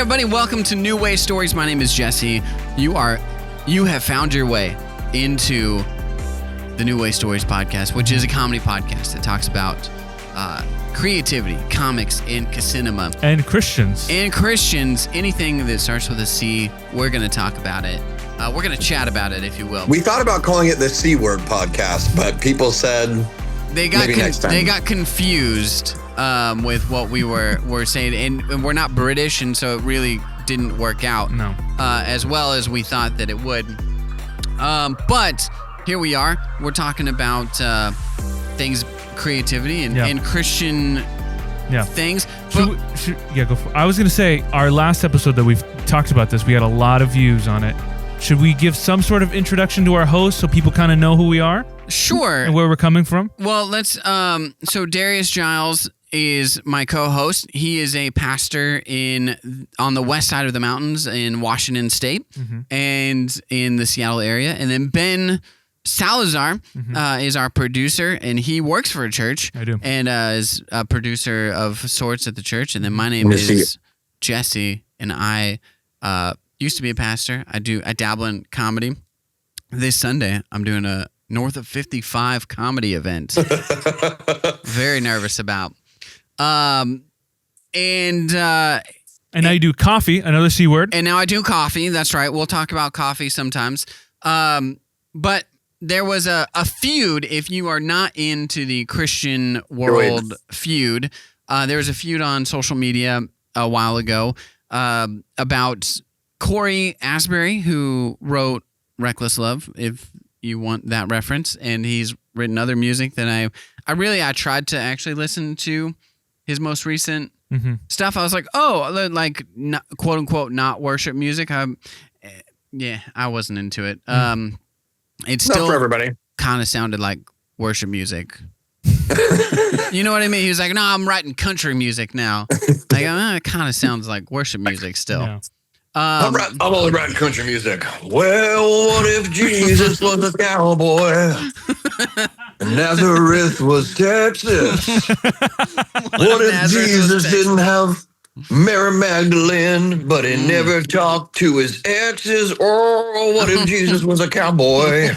everybody. Welcome to NewWayStories. My name is Jesse. You have found your way into the NewWayStories podcast, which is a comedy podcast that talks about creativity, comics, and cinema. And Christians. Anything that starts with a C, we're going to talk about it. We're going to chat about it, if you will. We thought about calling it the C Word podcast, but people said they got confused with what we were saying, and we're not British, and so it really didn't work out as well as we thought that it would. But here we are. We're talking about things, creativity, and Christian things. Go for it. I was going to say, our last episode that we've talked about this, we had a lot of views on it. Should we give some sort of introduction to our host so people kind of know who we are? Sure. And where we're coming from? Well, let's, so Darius Giles is my co-host. He is a pastor on the west side of the mountains in Washington State and in the Seattle area. And then Ben Salazar is our producer, and he works for a church. I do. And is a producer of sorts at the church. And then my name is Jesse, and I used to be a pastor. I dabble in comedy. This Sunday, I'm doing a North of 55 comedy event. Very nervous about. And now you do coffee, another C word. And now I do coffee. That's right. We'll talk about coffee sometimes. But there was a feud. If you are not into the Christian world feud, there was a feud on social media a while ago about Cory Asbruy, who wrote Reckless Love, if you want that reference, and he's written other music that I tried to actually listen to his most recent stuff. I was like, quote unquote, not worship music. I wasn't into it. It still not for everybody. Kind of sounded like worship music. You know what I mean? He was like, no, I'm writing country music now. Like, it kind of sounds like worship music still. Yeah. I'm only writing country music. Well, what if Jesus was a cowboy and Nazareth was Texas? What if Jesus didn't have Mary Magdalene, but he never talked to his exes? Or what if Jesus was a cowboy?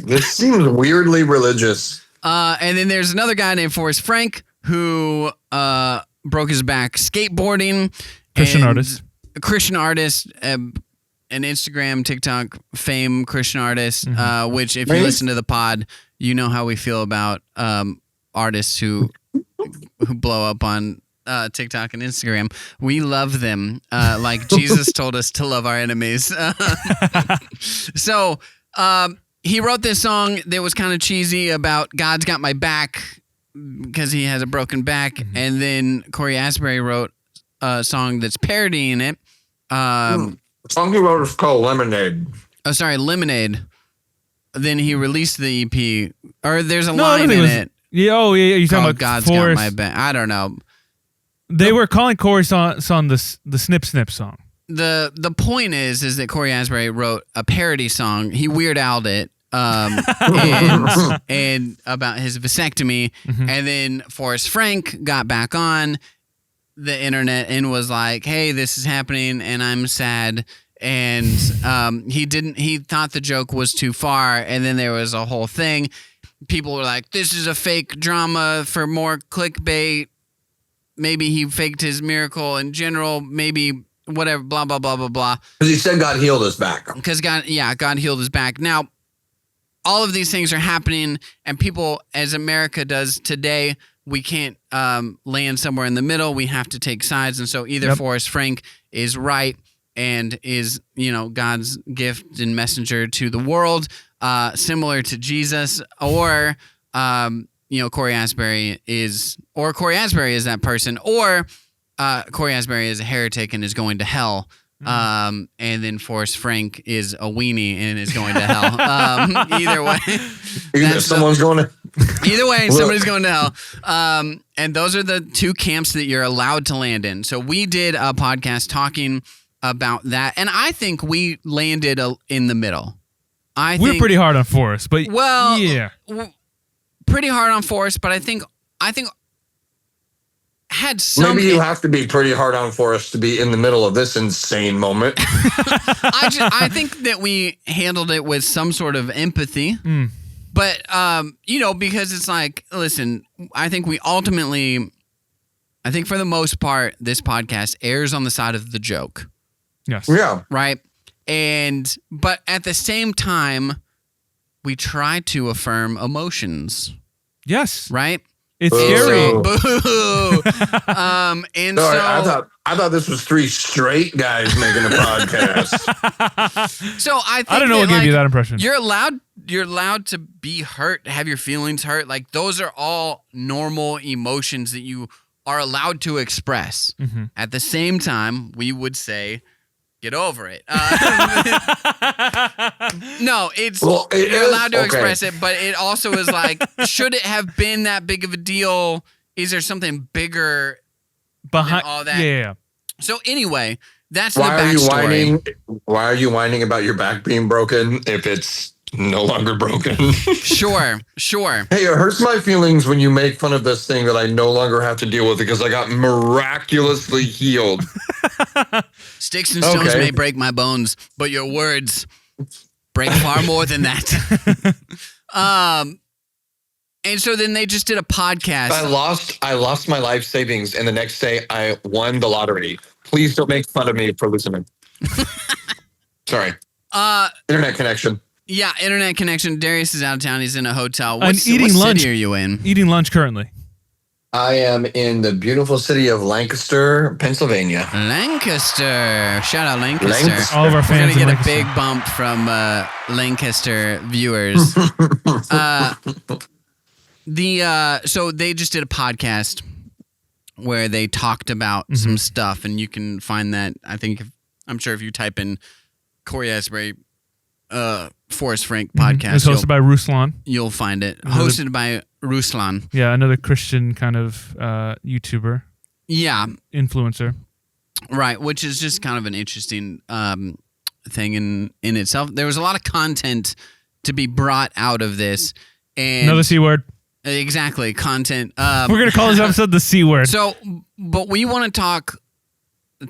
This seems weirdly religious. And then there's another guy named Forrest Frank who broke his back skateboarding. Christian artist, an Instagram, TikTok fame Christian artist, which if you listen to the pod, you know how we feel about artists who blow up on TikTok and Instagram. We love them like Jesus told us to love our enemies. So he wrote this song that was kind of cheesy about God's got my back because he has a broken back. And then Cory Asbruy wrote a song that's parodying it. The song he wrote is called Lemonade. Oh, sorry, Lemonade. Then he released the EP, or there's a line in it. Yeah, you're talking about God's Forrest. Got My Back. I don't know. They were calling Cory's song the Snip Snip song. The point is that Cory Asbruy wrote a parody song. He Weird Al'd it. And about his vasectomy, and then Forrest Frank got back on the internet and was like, hey, this is happening and I'm sad. And he thought the joke was too far, and then there was a whole thing. People were like, this is a fake drama for more clickbait. Maybe he faked his miracle in general, maybe whatever, blah, blah, blah, blah, blah. Because he said God healed his back. Because God healed his back. Now, all of these things are happening, and people, as America does today, we can't land somewhere in the middle. We have to take sides. And so either Forrest Frank is right and is, God's gift and messenger to the world, similar to Jesus, or, Cory Asbruy is that person, or Cory Asbruy is a heretic and is going to hell. And then Forrest Frank is a weenie and is going to hell. Either way. Somebody's going to somebody's going to hell. And those are the two camps that you're allowed to land in. So we did a podcast talking about that, and I think we landed in the middle. We're pretty hard on Forrest, but pretty hard on Forrest, but I think had some. Maybe you have to be pretty hard on Forrest to be in the middle of this insane moment. I think that we handled it with some sort of empathy. But, because it's like, listen, I think for the most part, this podcast airs on the side of the joke. Yes. Yeah. Right? But at the same time, we try to affirm emotions. Yes. Right? It's Boo. scary. Boo. Sorry, I thought this was 3 straight guys making a podcast. So I don't know what gave you that impression. You're allowed to be hurt, have your feelings hurt. Like those are all normal emotions that you are allowed to express. Mm-hmm. At the same time, we would say, get over it. No, you're allowed to express it, but it also is like, should it have been that big of a deal? Is there something bigger behind all that? Yeah. So anyway, that's the backstory. Why are you whining about your back being broken if it's no longer broken? Sure. Hey, it hurts my feelings when you make fun of this thing that I no longer have to deal with because I got miraculously healed. Sticks and stones may break my bones, but your words break far more than that. And so then they just did a podcast. I lost my life savings, and the next day I won the lottery. Please don't make fun of me for losing it. Sorry. Internet connection. Yeah, internet connection. Darius is out of town. He's in a hotel. What city are you in? Eating lunch currently. I am in the beautiful city of Lancaster, Pennsylvania. Lancaster. Shout out Lancaster. All of our fans. We're going to get a big bump from Lancaster viewers. So they just did a podcast where they talked about some stuff, and you can find that. I'm sure if you type in Cory Asbruy, Forrest Frank podcast, it's hosted by Ruslan. You'll find it. Hosted by Ruslan. Yeah, another Christian kind of YouTuber. Yeah, influencer. Right, which is just kind of an interesting thing in itself. There was a lot of content to be brought out of this, and another C word. Exactly, content. We're going to call this episode the C word. So, but we want to talk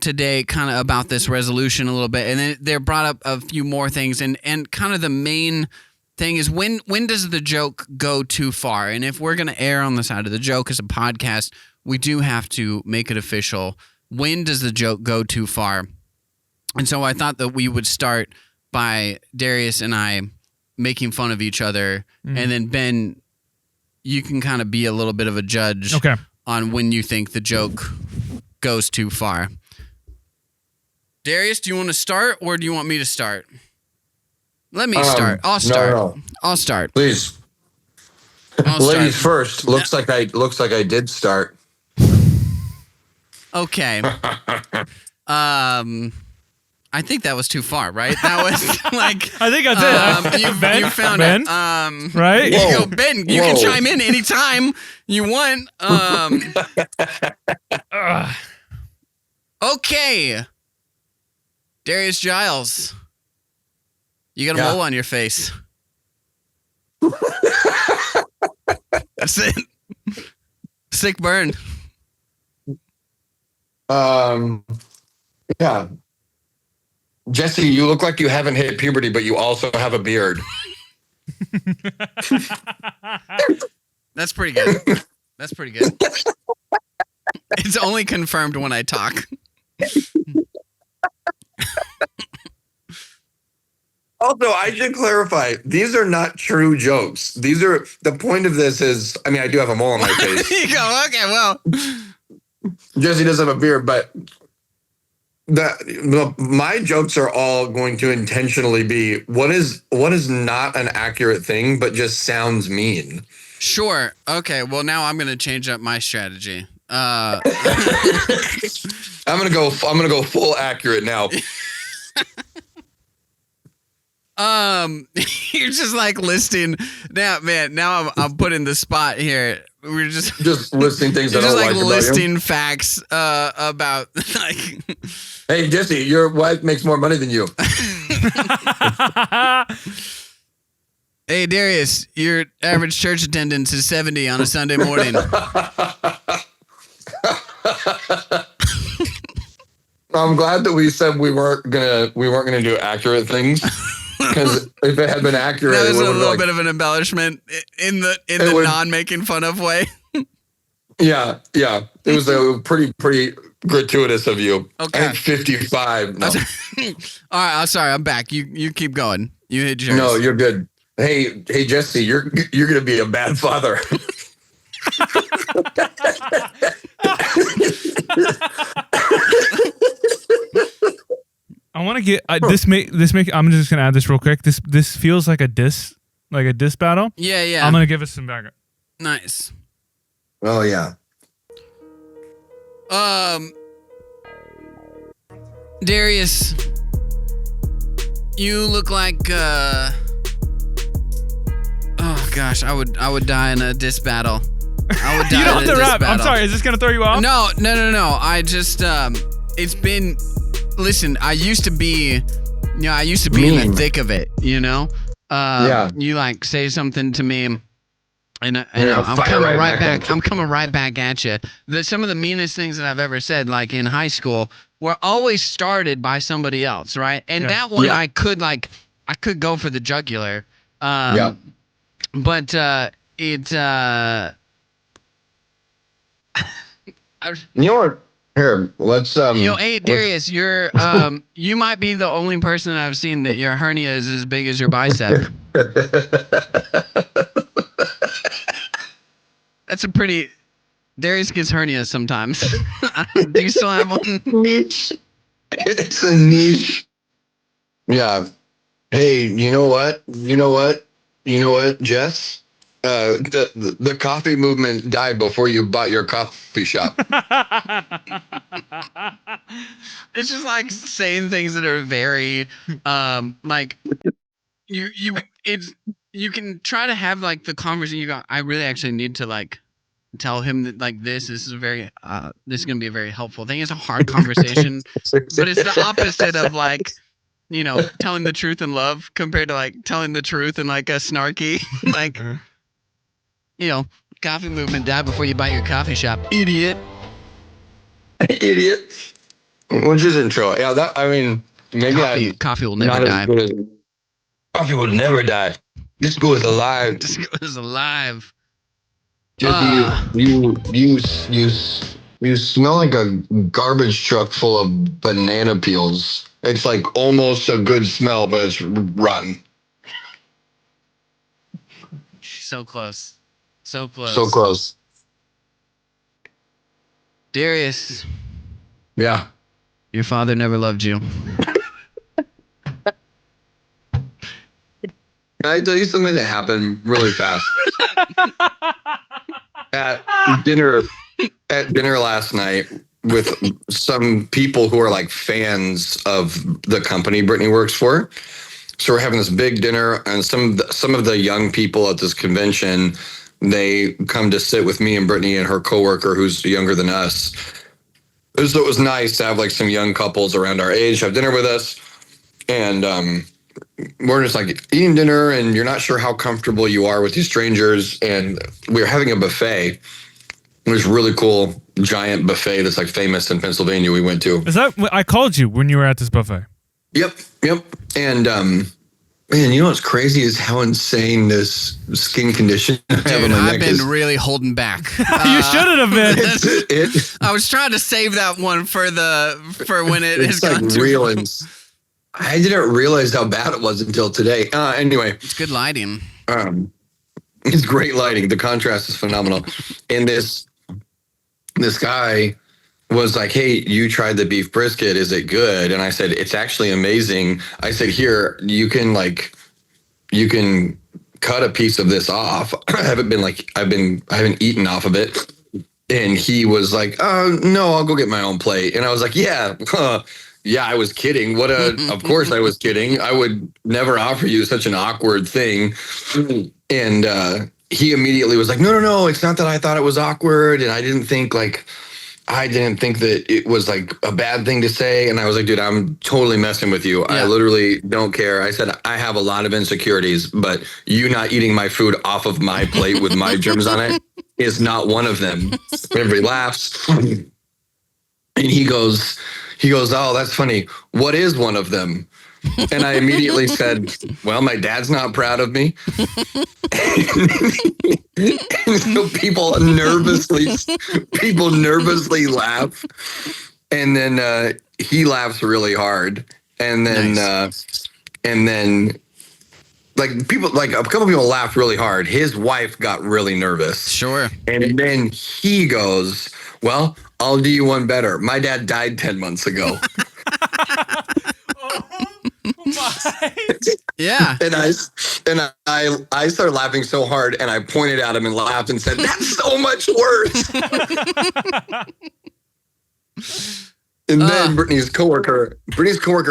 today kind of about this resolution a little bit, and then they brought up a few more things, and kind of the main thing is when does the joke go too far? And if we're going to err on the side of the joke as a podcast, we do have to make it official. When does the joke go too far? And so I thought that we would start by Darius and I making fun of each other, and then Ben, you can kind of be a little bit of a judge on when you think the joke goes too far. Darius, do you want to start, or do you want me to start? Let me start. I'll start. No. I'll start. Please. Ladies first. Looks like I did start. Okay. I think that was too far, right? That was like. I think that's it. You found Ben? it. Right? There you go, Ben. You can chime in anytime you want. Okay. Darius Giles. You got a mole on your face. That's it. Sick burn. Yeah. Jesse, you look like you haven't hit puberty, but you also have a beard. That's pretty good. That's pretty good. It's only confirmed when I talk. Also, I should clarify, these are not true jokes. These are, the point of this is, I mean, I do have a mole on my face. There you go. Okay, well. Jesse does have a beard, but my jokes are all going to intentionally be what is not an accurate thing, but just sounds mean. Sure. Okay, well, now I'm going to change up my strategy. I'm gonna go full accurate now. You're just like listing now, man. Now I'm put in the spot here. We're just listing things that I don't like about listing you. Facts about like. Hey Jesse, your wife makes more money than you. Hey Darius, your average church attendance is 70 on a Sunday morning. I'm glad that we said we weren't gonna do accurate things, because if it had been accurate, that was it a little like, bit of an embellishment in the non-making fun of way. Yeah. It was a pretty gratuitous of you. Okay. I think 55. No, All right. I'm sorry. I'm back. You keep going. You hit yours. no, you're good. Hey, Jesse, you're gonna be a bad father. I want to get this. I'm just gonna add this real quick. This feels like a diss battle. Yeah. I'm gonna give us some background. Nice. Oh yeah. Darius, you look like oh gosh, I would die in a diss battle. I would die. You don't have in a to diss rap. battle. I'm sorry. Is this gonna throw you off? No. I just it's been. Listen, I used to be in the thick of it. Yeah. You like say something to me. And I'm coming right back. I'm coming right back at you. Some of the meanest things that I've ever said, like in high school, were always started by somebody else, right? And that one, I could go for the jugular. But it. You know what? Here, let's Hey Darius, you're you might be the only person I've seen that your hernia is as big as your bicep. That's a pretty. Darius gets hernias sometimes. Do you still have one? Niche. It's a niche. Yeah. Hey, you know what, Jess? The coffee movement died before you bought your coffee shop. It's just like saying things that are very like you can try to have like the conversation. You go, I really actually need to like tell him that like this is very this is gonna be a very helpful thing. It's a hard conversation, but it's the opposite of like telling the truth in love compared to like telling the truth in like a snarky like coffee movement died before you buy your coffee shop, idiot. Idiot. Which is intro. Yeah, that, I mean, maybe coffee will never die. Coffee will never die. This goes alive. This goes alive. Just you smell like a garbage truck full of banana peels. It's like almost a good smell, but it's rotten. So close. So close. So close. Darius. Yeah. Your father never loved you. Can I tell you something that happened really fast? At dinner last night with some people who are like fans of the company Brittany works for. So we're having this big dinner, and some of the young people at this convention, they come to sit with me and Brittany and her coworker who's younger than us. So it was nice to have like some young couples around our age have dinner with us. And we're just like eating dinner, and you're not sure how comfortable you are with these strangers. And we were having a buffet. It was really cool, giant buffet that's like famous in Pennsylvania we went to. Is that I called you when you were at this buffet? Yep. And man, you know what's crazy is how insane this skin condition I have on my neck is. I've been really holding back. You shouldn't have been. I was trying to save that one for when it has like gone too real. long. I didn't realize how bad it was until today. Anyway, it's good lighting. It's great lighting. The contrast is phenomenal. And this guy was like, "Hey, you tried the beef brisket. Is it good?" And I said, "It's actually amazing." I said, "Here, you can cut a piece of this off." I haven't eaten off of it. And he was like, "Oh, no, I'll go get my own plate." And I was like, "Yeah, yeah, I was kidding. Of course I was kidding. I would never offer you such an awkward thing." And he immediately was like, no, it's not that I thought it was awkward. And I didn't think that it was like a bad thing to say. And I was like, dude, I'm totally messing with you. Yeah. I literally don't care. I said, I have a lot of insecurities, but you not eating my food off of my plate with my germs on it is not one of them. Everybody laughs. And he goes, oh, that's funny. What is one of them? And I immediately said, well, my dad's not proud of me. And so people nervously laugh. And then he laughs really hard. And then, Nice. like people, like a couple people laughed really hard. His wife got really nervous. Sure. And then he goes, well, I'll do you one better. My dad died 10 months ago. Yeah. And I started laughing so hard, and I pointed at him and laughed and said, that's so much worse. And then Brittany's coworker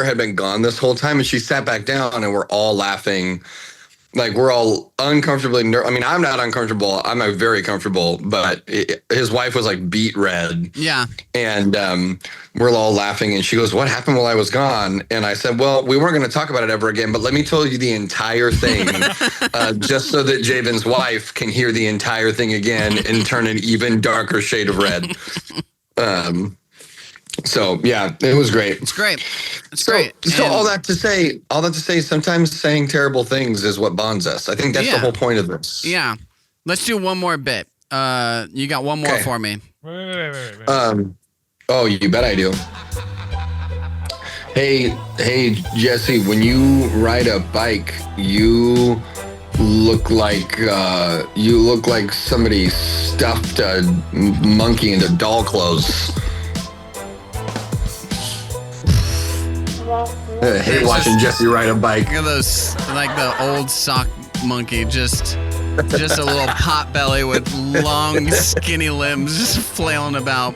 had been gone this whole time, and she sat back down, and we're all laughing. Like, we're all uncomfortably I mean, I'm not uncomfortable. I'm very comfortable, but his wife was like beet red. Yeah. And we're all laughing, and she goes, what happened while I was gone? And I said, well, we weren't going to talk about it ever again, but let me tell you the entire thing, just so that Javen's wife can hear the entire thing again and turn an even darker shade of red. So yeah, it was great. It's great. It's So great. all that to say, sometimes saying terrible things is what bonds us. I think that's the whole point of this. Yeah. Let's do one more bit. You got one more for me. Wait. Oh, you bet I do. Hey, Jesse, when you ride a bike, you look like somebody stuffed a monkey into doll clothes. I hate watching Jesse ride a bike. Look at those, like the old sock monkey, just a little pot belly with long, skinny limbs, just flailing about.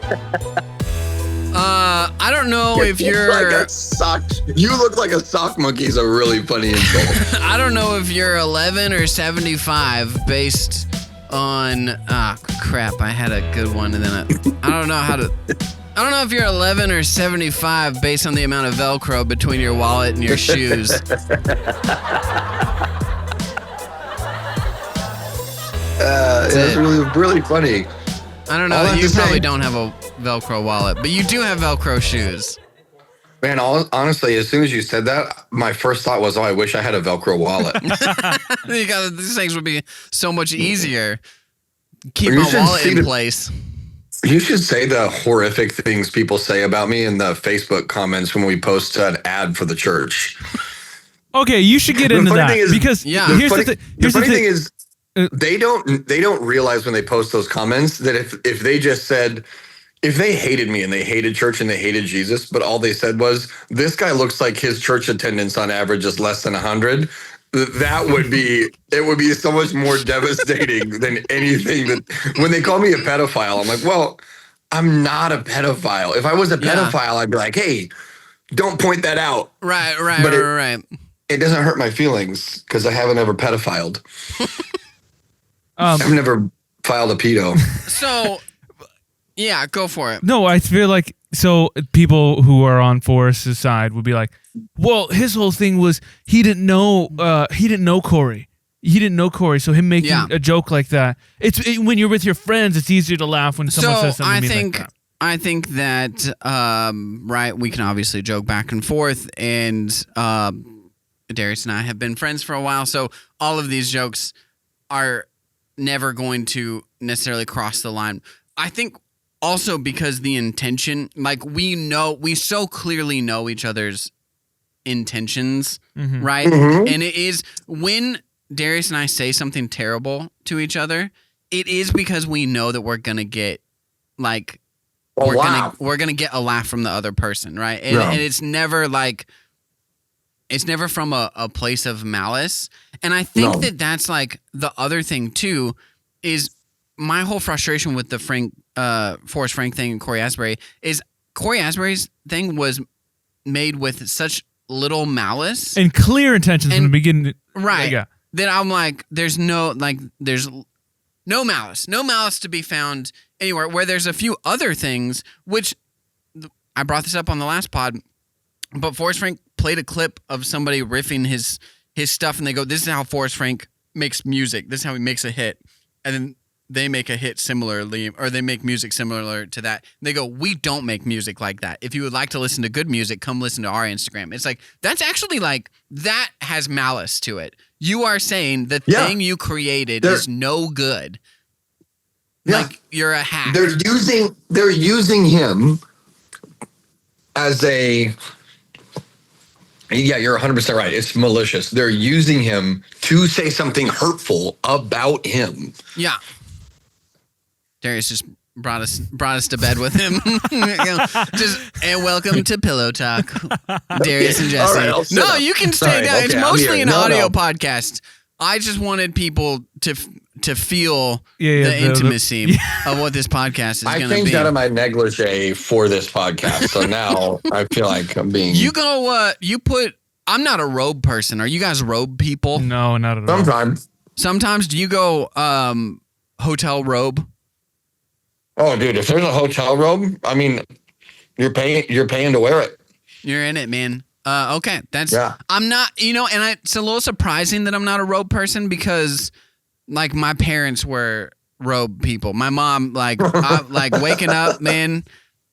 I don't know if you're like a sock. You look like a sock monkey is a really funny insult. I don't know if you're 11 or 75 based on. Crap! I had a good one, and then I don't know how to. I don't know if you're 11 or 75 based on the amount of Velcro between your wallet and your shoes. That's really funny. I don't know. You probably don't have a Velcro wallet, but you do have Velcro shoes. Man, honestly, as soon as you said that, my first thought was, oh, I wish I had a Velcro wallet. These things would be so much easier. Keep my wallet in place. You should say the horrific things people say about me in the Facebook comments when we post an ad for the church. Okay, you should get into that because here's the funny thing is they don't realize when they post those comments that if they just said, if they hated me and they hated church and they hated Jesus, but all they said was, this guy looks like his church attendance on average is less than 100. It would be so much more devastating than anything that when they call me a pedophile, I'm like, well, I'm not a pedophile. If I was a pedophile, I'd be like, hey, don't point that out. Right. It doesn't hurt my feelings because I haven't ever pedophiled. I've never filed a pedo. So, yeah, go for it. No, I feel like people who are on Forrest's side would be like, well, his whole thing was he didn't know Cory. He didn't know Cory, so him making a joke like that. When you're with your friends, it's easier to laugh when someone says something like that. I think that right, we can obviously joke back and forth, and Darius and I have been friends for a while, so all of these jokes are never going to necessarily cross the line. I think also because the intention, like we so clearly know each other's intentions, right? Mm-hmm. And it is when Darius and I say something terrible to each other, it is because we know that we're gonna get like we're gonna get a laugh from the other person, right? And it's never like it's never from a place of malice. And I think that that's like the other thing too is my whole frustration with the Forrest Frank thing and Cory Asbruy is Cory Asbru's thing was made with such little malice and clear intentions from the beginning, right? Yeah. That I'm like, there's no malice to be found anywhere. Where there's a few other things, which I brought this up on the last pod, but Forrest Frank played a clip of somebody riffing his stuff, and they go, "This is how Forrest Frank makes music. This is how he makes a hit." And then they make a hit similarly, or they make music similar to that. They go, we don't make music like that. If you would like to listen to good music, come listen to our Instagram. It's like, that's actually like, that has malice to it. You are saying the thing you created is no good. Like, you're a hack. They're using him as a... Yeah, you're 100% right. It's malicious. They're using him to say something hurtful about him. Yeah. Darius just brought us to bed with him. And welcome to Pillow Talk, Darius and Jesse. Right, no, you can stay down. Okay, it's mostly an audio podcast. I just wanted people to feel the intimacy of what this podcast is going to be. I changed out of my negligee for this podcast, so now I feel like I'm being... You go, I'm not a robe person. Are you guys robe people? No, not at all. Sometimes. Do you go hotel robe? Oh, dude, if there's a hotel robe, I mean, you're paying to wear it. You're in it, man. Okay, I'm not, and it's a little surprising that I'm not a robe person because, like, my parents were robe people. My mom, like waking up, man,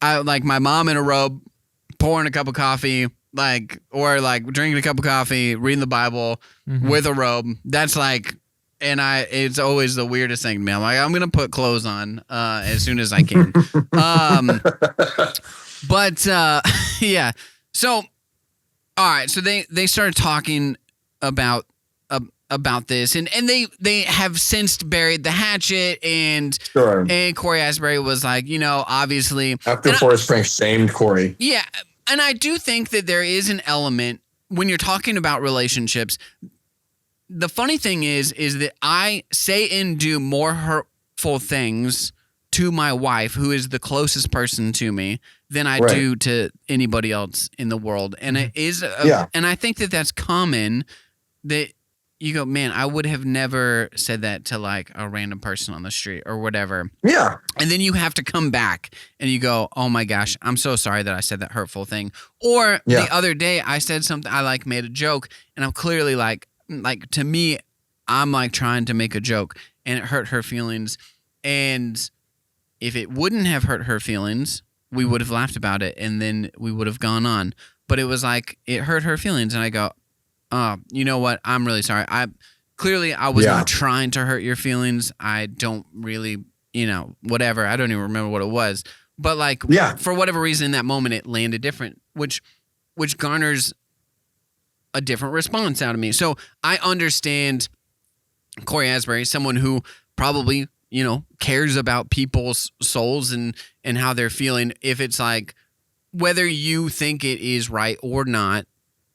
like my mom in a robe, pouring a cup of coffee, or drinking a cup of coffee, reading the Bible with a robe. That's like, it's always the weirdest thing to me. I'm like, I'm gonna put clothes on as soon as I can. But yeah, so. All right, so they started talking about this, and they have since buried the hatchet, and Cory Asbruy was like, obviously after Forrest Frank shamed Cory. Yeah, and I do think that there is an element when you're talking about relationships. The funny thing is that I say and do more hurtful things to my wife, who is the closest person to me, than I do to anybody else in the world. And it is, and I think that that's common, that you go, man, I would have never said that to like a random person on the street or whatever. Yeah. And then you have to come back and you go, oh my gosh, I'm so sorry that I said that hurtful thing. Or the other day I said something, I made a joke, and I'm clearly like to me, I'm like trying to make a joke, and it hurt her feelings. And if it wouldn't have hurt her feelings, we would have laughed about it, and then we would have gone on. But it was like, it hurt her feelings, and I go, oh, you know what? I'm really sorry. I was not trying to hurt your feelings. I don't really, whatever. I don't even remember what it was. But for whatever reason in that moment, it landed different, which garners a different response out of me. So I understand Cory Asbruy, someone who probably cares about people's souls and how they're feeling. If it's like, whether you think it is right or not,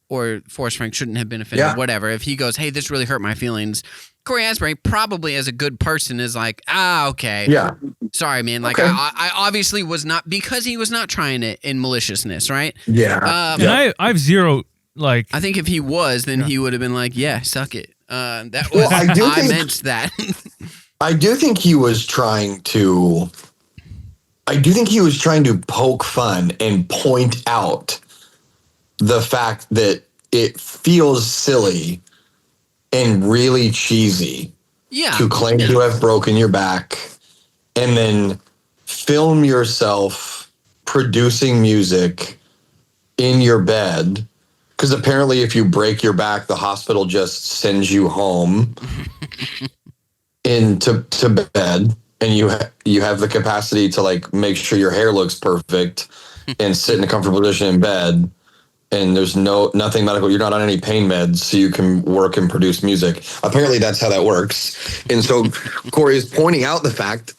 or Forrest Frank shouldn't have been offended, whatever. If he goes, hey, this really hurt my feelings, Cory Asbruy probably, as a good person, is like, okay. Yeah. Sorry, man. Like, I obviously was not, because he was not trying it in maliciousness, right? Yeah. And I have zero, I think if he was, then he would have been like, yeah, suck it. That was, I meant that. I do think he was trying to poke fun and point out the fact that it feels silly and really cheesy to claim to have broken your back and then film yourself producing music in your bed. Because apparently if you break your back, the hospital just sends you home to bed, and you have the capacity to make sure your hair looks perfect and sit in a comfortable position in bed, and there's nothing medical. You're not on any pain meds, so you can work and produce music. Apparently that's how that works. And so Cory is pointing out the fact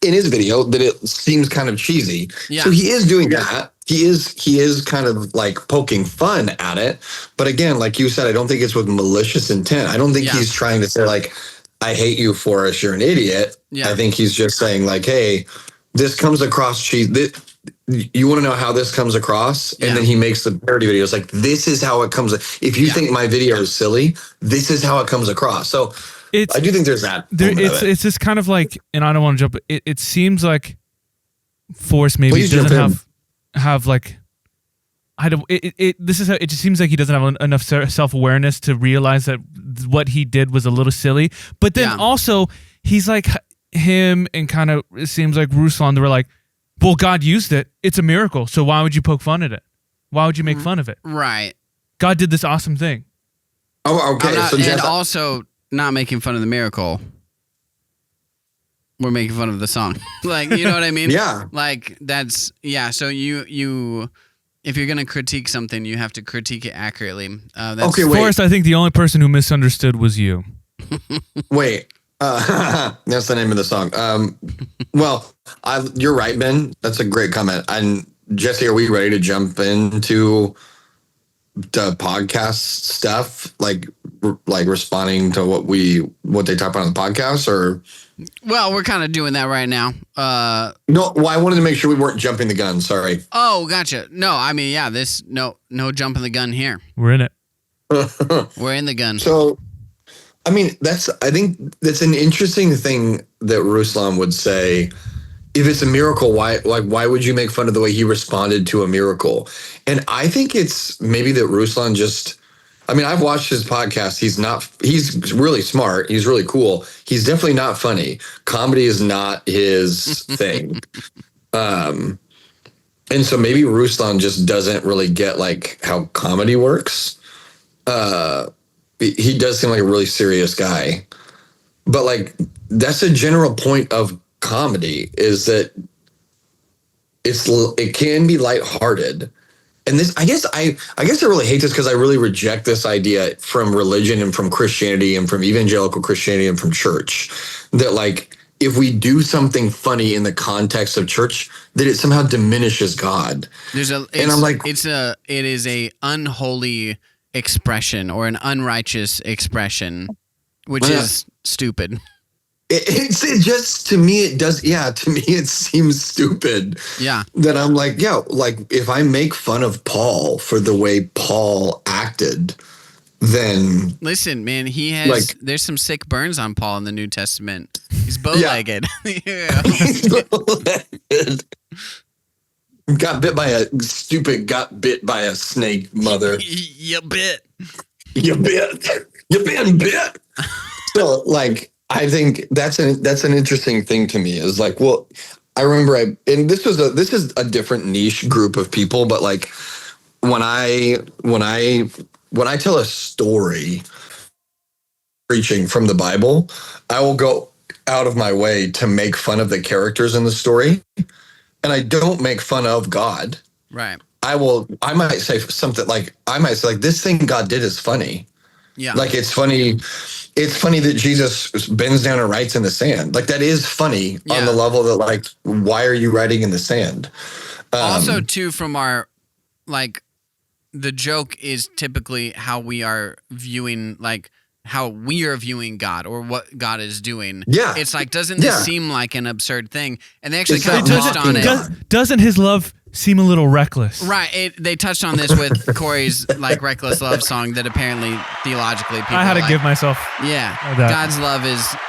in his video that it seems kind of cheesy. Yeah. So he is doing that. He is kind of poking fun at it. But again, like you said, I don't think it's with malicious intent. I don't think he's trying to say I hate you, Forrest, you're an idiot. Yeah. I think he's just saying hey, this comes across cheesy. You want to know how this comes across? And then he makes the parody videos this is how it comes. If you think my video is silly, this is how it comes across. So I do think there's that. It's just kind of and I don't want to jump. It seems like Forrest maybe doesn't have I don't. It just seems like he doesn't have enough self-awareness to realize that what he did was a little silly. But then also he's him and kind of it seems like Ruslan, they were like, well, God used it. It's a miracle. So why would you poke fun at it? Why would you make fun of it? Right. God did this awesome thing. Oh, okay. And also not making fun of the miracle. We're making fun of the song. Like, you know what I mean? Yeah. Like, that's, yeah. So you if you're going to critique something, you have to critique it accurately. Okay, wait. Forrest, I think the only person who misunderstood was you. Wait. That's the name of the song. Well, you're right, Ben. That's a great comment. And Jesse, are we ready to jump into the podcast stuff? Like responding to what they talk about on the podcast, or? Well, we're kind of doing that right now. No, well, I wanted to make sure we weren't jumping the gun. Sorry. Oh, gotcha. No, I mean, yeah, no jumping the gun here. We're in it. We're in the gun. So, I mean, I think that's an interesting thing that Ruslan would say. If it's a miracle, why would you make fun of the way he responded to a miracle? And I think it's maybe that Ruslan just, I mean, I've watched his podcast. He's really smart. He's really cool. He's definitely not funny. Comedy is not his thing. And so maybe Ruslan just doesn't really get like how comedy works. He does seem like a really serious guy, but like that's a general point of comedy, is that it can be lighthearted. And this, I guess I really hate this because I really reject this idea from religion and from Christianity and from evangelical Christianity and from church, that like if we do something funny in the context of church, that it somehow diminishes God. And I'm like, it is a unholy expression or an unrighteous expression, which is stupid. It just, to me, it does. Yeah, to me, it seems stupid. Yeah. That I'm like, yeah, like if I make fun of Paul for the way Paul acted, then. Listen, man, he has, like, there's some sick burns on Paul in the New Testament. He's bow-legged. Yeah. He's bow-legged. Got bit by a snake, mother. You bit. You been bit. So, like, I think that's an interesting thing to me, is like, well, I remember and this is a different niche group of people, but like when I tell a story preaching from the Bible, I will go out of my way to make fun of the characters in the story, and I don't make fun of God. Right. I might say something like, this thing God did is funny. Yeah. Like, it's funny. It's funny that Jesus bends down and writes in the sand. Like, that is funny on the level that, like, why are you writing in the sand? Also, too, from our, like, the joke is typically how we are viewing, like, how we are viewing God or what God is doing. Yeah. It's like, doesn't this seem like an absurd thing? And they actually kind of touched on it. Doesn't his love seem a little reckless? Right. They touched on this with Cory's like reckless love song that apparently theologically people I had to give myself. Yeah. God's love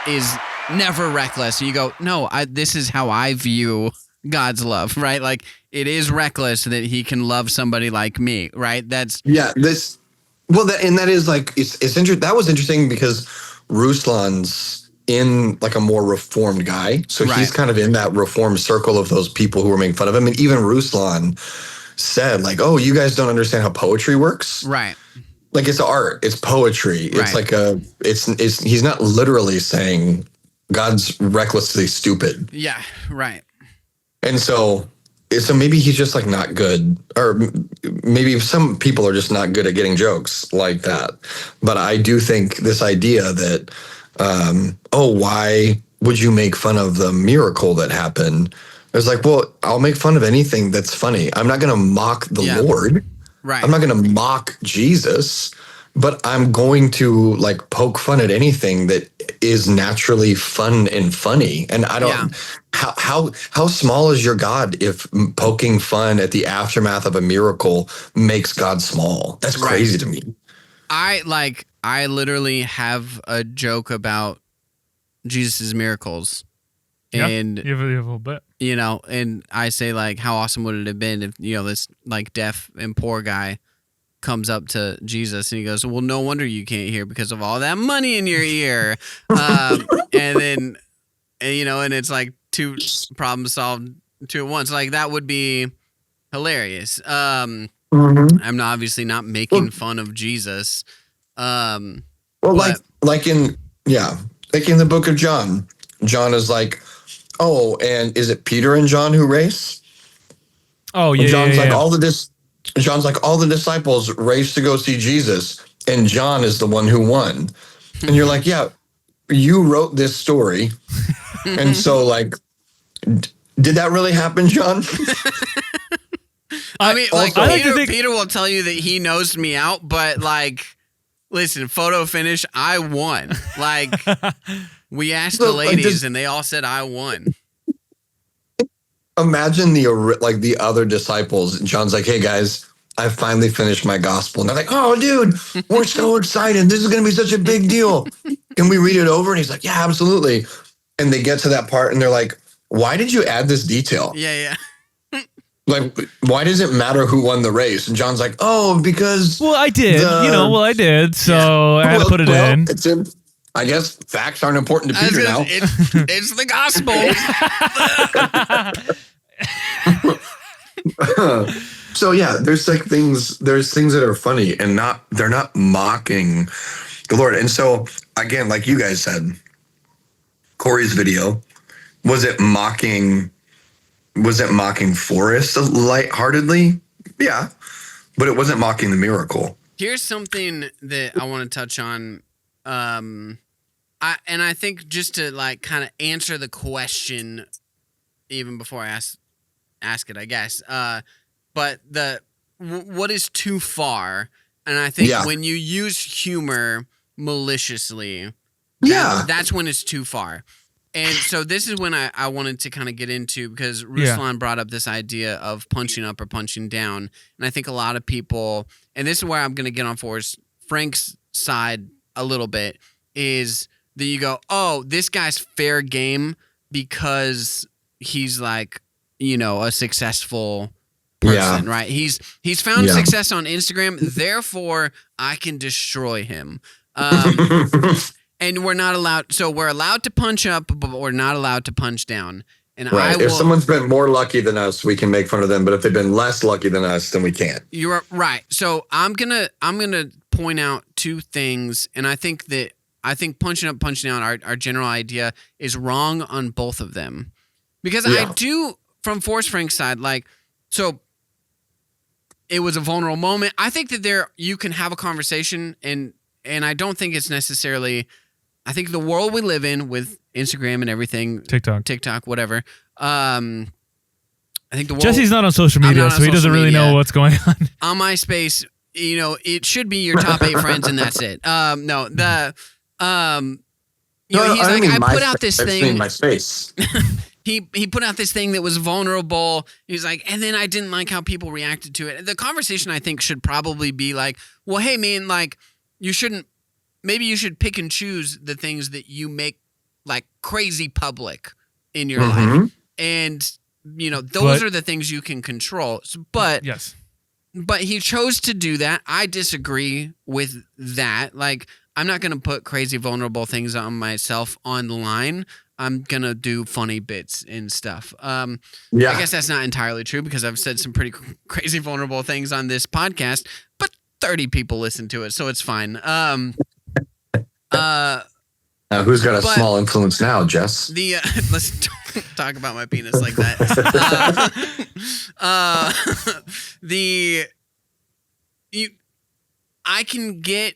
is never reckless. And you go, no, this is how I view God's love, right? Like, it is reckless that he can love somebody like me, right? That's that is like, it's interesting. That was interesting because Ruslan's in like a more reformed guy. So he's kind of in that reformed circle of those people who were making fun of him. And even Ruslan said like, oh, you guys don't understand how poetry works. Right. Like, it's art, it's poetry. It's like he's not literally saying God's recklessly stupid. Yeah. Right. And so maybe he's just like not good, or maybe some people are just not good at getting jokes like that. But I do think this idea that, why would you make fun of the miracle that happened? It's like, well, I'll make fun of anything that's funny. I'm not going to mock the Lord. Right. I'm not going to mock Jesus, but I'm going to like poke fun at anything that is naturally fun and funny. And I don't, how small is your God if poking fun at the aftermath of a miracle makes God small? That's crazy to me. I literally have a joke about Jesus' miracles. And you have a little bit. You know, and I say like, how awesome would it have been if, you know, this like deaf and poor guy comes up to Jesus and he goes, well, no wonder you can't hear because of all that money in your ear. And and it's like two problems solved two at once. Like that would be hilarious. I'm obviously not making fun of Jesus. Like in the book of John is like, oh, and is it Peter and John who race? Oh yeah. John's like all the disciples raced to go see Jesus, and John is the one who won. And you're like, yeah, you wrote this story, and so like, did that really happen, John? I mean, like Peter will tell you that he knows me out, but like, listen, photo finish, I won. Like, we asked the ladies, and they all said I won. Imagine the other disciples. John's like, hey guys, I finally finished my gospel. And they're like, oh dude, we're so excited. This is going to be such a big deal. Can we read it over? And he's like, yeah, absolutely. And they get to that part and they're like, why did you add this detail? Yeah. Like, why does it matter who won the race? And John's like, oh, because... Well, I did. I did. So I had to put it in. It's in. I guess facts aren't important to Peter now. It's the gospel. So yeah, there's things that are funny and they're not mocking the Lord. And so again, like you guys said, Cory's video, was it mocking Forrest lightheartedly? Yeah, but it wasn't mocking the miracle. Here's something that I want to touch on. I think just to like kind of answer the question even before I ask it, I guess. But what is too far? And I think when you use humor maliciously, that's when it's too far. And so this is when I wanted to kind of get into, because Ruslan brought up this idea of punching up or punching down. And I think a lot of people, and this is where I'm going to get on Forrest Frank's side a little bit, is that you go, oh, this guy's fair game because he's like, a successful person, right? He's found success on Instagram, therefore I can destroy him. And we're not allowed, so we're allowed to punch up, but we're not allowed to punch down. And if someone's been more lucky than us, we can make fun of them. But if they've been less lucky than us, then we can't. You're right. So I'm gonna point out two things, and I think punching up, punching down, our general idea is wrong on both of them, because I do, from Forrest Frank's side, like, so it was a vulnerable moment. I think that you can have a conversation, and I don't think it's necessarily. I think the world we live in with Instagram and everything, TikTok, whatever. I think the world. Jesse's not on social media, so he doesn't really know what's going on. On MySpace, it should be your top 8 friends, and that's it. I put out this thing. MySpace. He put out this thing that was vulnerable. He's like, and then I didn't like how people reacted to it. The conversation, I think, should probably be like, well, hey man, like, maybe you should pick and choose the things that you make like crazy public in your life. And, those are the things you can control. But he chose to do that. I disagree with that. Like, I'm not going to put crazy vulnerable things on myself online. I'm going to do funny bits and stuff. I guess that's not entirely true, because I've said some pretty crazy vulnerable things on this podcast, but 30 people listen to it, so it's fine. Who's got a small influence now, Jess? Let's talk about my penis like that. I can get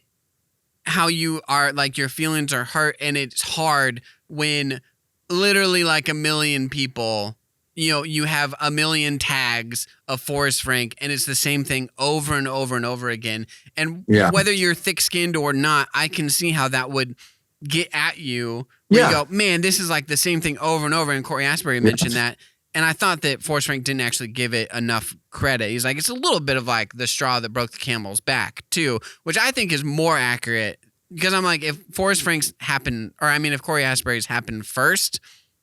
how you are, like, your feelings are hurt, and it's hard when literally like a million people, you have a million tags of Forrest Frank, and it's the same thing over and over and over again. And whether you're thick-skinned or not, I can see how that would get at you. You go, man, this is like the same thing over and over. And Cory Asbruy mentioned that. And I thought that Forrest Frank didn't actually give it enough credit. He's like, it's a little bit of like the straw that broke the camel's back too, which I think is more accurate. Because I'm like, if Forrest Frank's happened, if Cory Asbruy's happened first,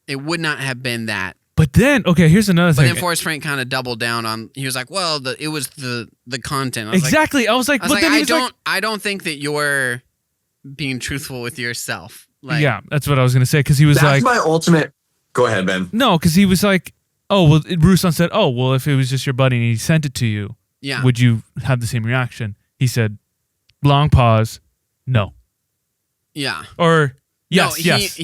it would not have been that. But then, okay, here's another thing. But then Forrest Frank kind of doubled down on. He was like, "Well, it was the content." Exactly. I was like, I don't think that you're being truthful with yourself. Like, yeah, that's what I was gonna say, because he was that's my ultimate. Go ahead, Ben. No, because he was like, oh, well, Ruslan said, oh, well, if it was just your buddy and he sent it to you, would you have the same reaction? He said, long pause, no. Yeah. Or yes, yes.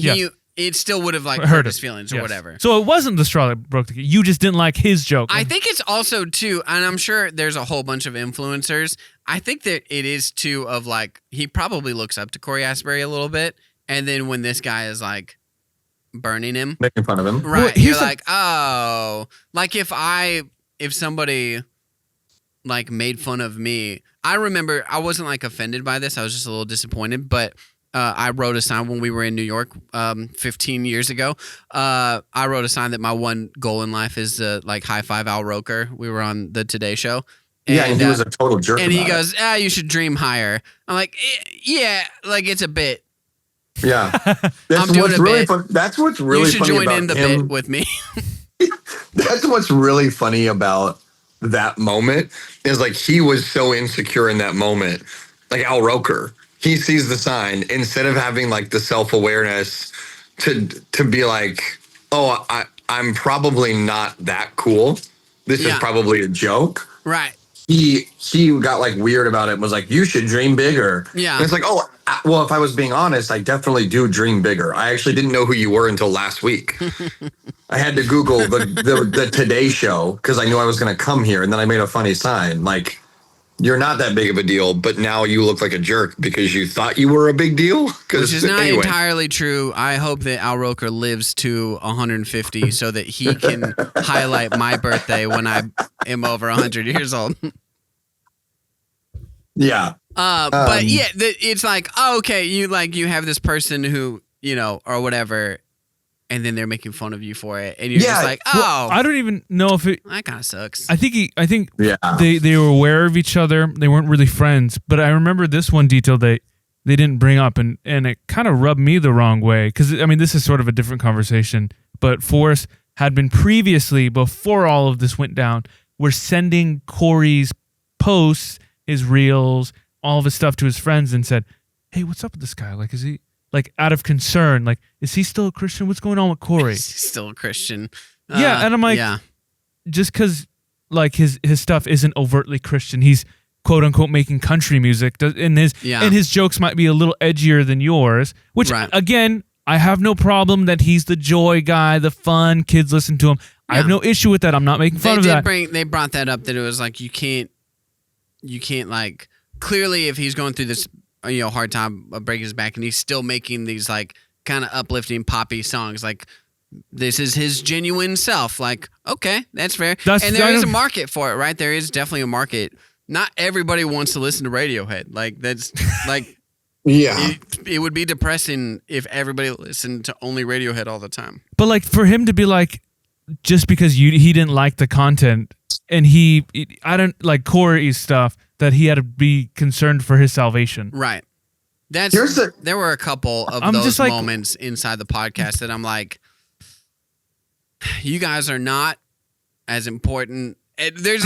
It still would have like hurt his feelings or whatever. So it wasn't the straw that broke the case. You just didn't like his joke. I think it's also too, and I'm sure there's a whole bunch of influencers. I think that it is too of like, he probably looks up to Cory Asbruy a little bit. And then when this guy is like burning him, making fun of him, right? You're like, oh, like if somebody like made fun of me, I remember I wasn't like offended by this. I was just a little disappointed, but I wrote a sign when we were in New York 15 years ago. I wrote a sign that my one goal in life is to like high five Al Roker. We were on the Today Show. And he was a total jerk. And he goes, you should dream higher. I'm like, yeah, like it's a bit. Yeah. That's what's really fun. That's what's really funny about him. You should join in the bit with me. That's what's really funny about that moment is like he was so insecure in that moment. Like Al Roker. He sees the sign instead of having like the self-awareness to be like, oh, I'm probably not that cool. This is probably a joke. Right. He got like weird about it and was like, you should dream bigger. Yeah. And it's like, oh, well, if I was being honest, I definitely do dream bigger. I actually didn't know who you were until last week. I had to Google the Today Show because I knew I was going to come here. And then I made a funny sign like, you're not that big of a deal, but now you look like a jerk because you thought you were a big deal. Which is not entirely true. I hope that Al Roker lives to 150 so that he can highlight my birthday when I am over 100 years old. Yeah. But yeah, it's like, oh, okay, you have this person who, or whatever, and then they're making fun of you for it, and you're just like, oh, well, I don't even know if that kind of sucks. I think they were aware of each other. They weren't really friends, but I remember this one detail they didn't bring up, and it kind of rubbed me the wrong way because I mean this is sort of a different conversation. But Forrest had been previously, before all of this went down, were sending Cory's posts, his reels, all of his stuff to his friends, and said, "Hey, what's up with this guy? Like, is he?" Like, out of concern, like, is he still a Christian? What's going on with Cory? He's still a Christian. Yeah, and I'm like, just because, like, his stuff isn't overtly Christian, he's quote unquote making country music, and his jokes might be a little edgier than yours. Which again, I have no problem that he's the joy guy, the fun kids listen to him. I have no issue with that. I'm not making fun of that. They brought that up that it was like you can't like clearly if he's going through this hard time breaking his back and he's still making these like kind of uplifting poppy songs like this is his genuine self, like okay, that's fair. And there is a market for it, right? There is definitely a market. Not everybody wants to listen to Radiohead. Like that's like it would be depressing if everybody listened to only Radiohead all the time. But like for him to be like just because he didn't like the content and I don't like Cory's stuff that he had to be concerned for his salvation. Right. There were a couple of those moments inside the podcast that I'm like, you guys are not as important. There's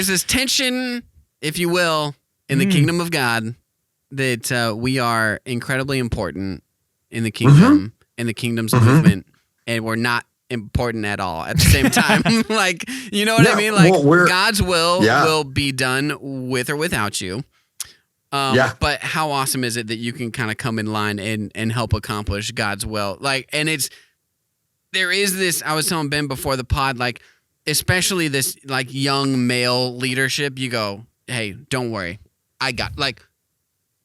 this tension, if you will, in the kingdom of God that we are incredibly important in the kingdom, in the kingdom's movement, and we're not important at all at the same time. Like, you know what I mean? Like God's will be done with or without you. But how awesome is it that you can kind of come in line and help accomplish God's will? Like, and there is this, I was telling Ben before the pod, like, especially this like young male leadership, you go, hey, don't worry.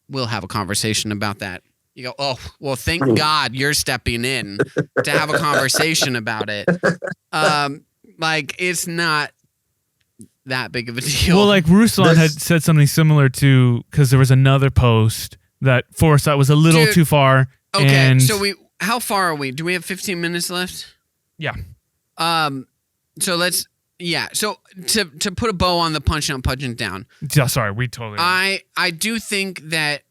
We'll have a conversation about that. You go, oh, well, thank God you're stepping in to have a conversation about it. Like, it's not that big of a deal. Well, like, Ruslan had said something similar to, because there was another post that Forrest thought was a little too far. Okay, so how far are we? Do we have 15 minutes left? Yeah. So let's, so to put a bow on the punching it down. Yeah, sorry, we totally. I do think that,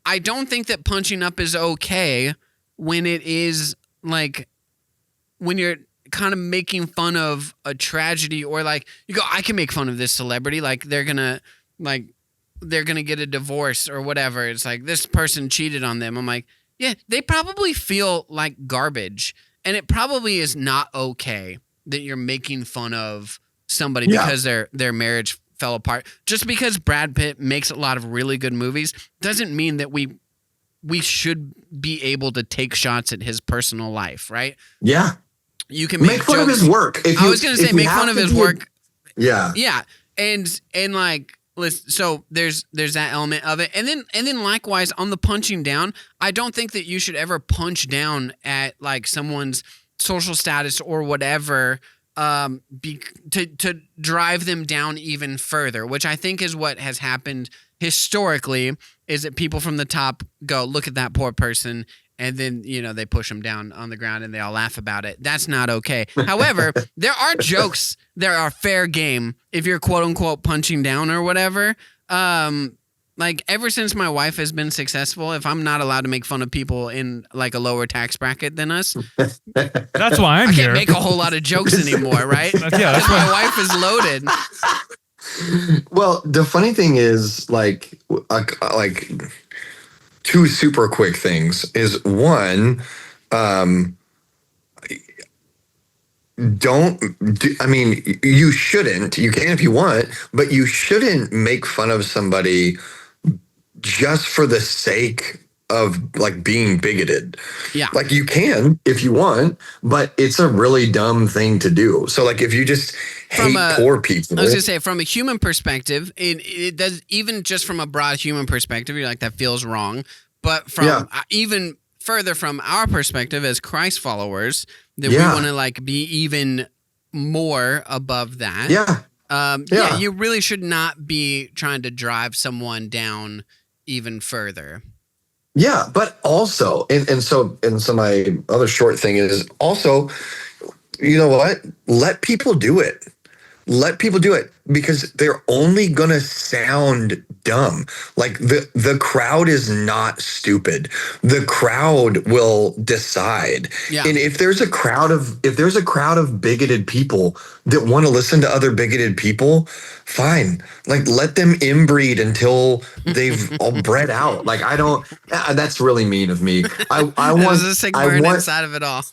I don't think that punching up is okay when it is like when you're kind of making fun of a tragedy or like you go, I can make fun of this celebrity, like they're gonna get a divorce or whatever. It's like this person cheated on them. I'm like, yeah, they probably feel like garbage. and it probably is not okay that you're making fun of somebody because their marriage fell apart. Just because Brad Pitt makes a lot of really good movies doesn't mean that we should be able to take shots at his personal life, right? Yeah. You can make fun jokes. of his work. I was going to say make fun of his work. Yeah. Yeah. And like, listen, so there's that element of it. And then likewise on the punching down, I don't think that you should ever punch down at like someone's social status or whatever to drive them down even further, which I think is what has happened historically, is that people from the top go, look at that poor person, and then, they push them down on the ground and they all laugh about it. That's not okay. However, there are jokes that are fair game if you're quote unquote punching down or whatever. Like ever since my wife has been successful, if I'm not allowed to make fun of people in like a lower tax bracket than us, that's why I can't make a whole lot of jokes anymore, right? That's why my wife is loaded. Well, the funny thing is, like two super quick things is one, you shouldn't. You can if you want, but you shouldn't make fun of somebody just for the sake of like being bigoted. Yeah. Like you can if you want, but it's a really dumb thing to do. So like if you just hate poor people. I was gonna say from a human perspective, it does, even just from a broad human perspective, you're like, that feels wrong. But from even further from our perspective as Christ followers, that we want to like be even more above that. Yeah. You really should not be trying to drive someone down even further. Yeah, but also, and so my other short thing is also, you know what? Let people do it. Let people do it because they're only going to sound dumb. Like the crowd is not stupid. The crowd will decide. Yeah. And if there's a crowd of bigoted people that want to listen to other bigoted people, fine. Like let them inbreed until they've all bred out. Like that's really mean of me. I want There's a sick burn inside of it all.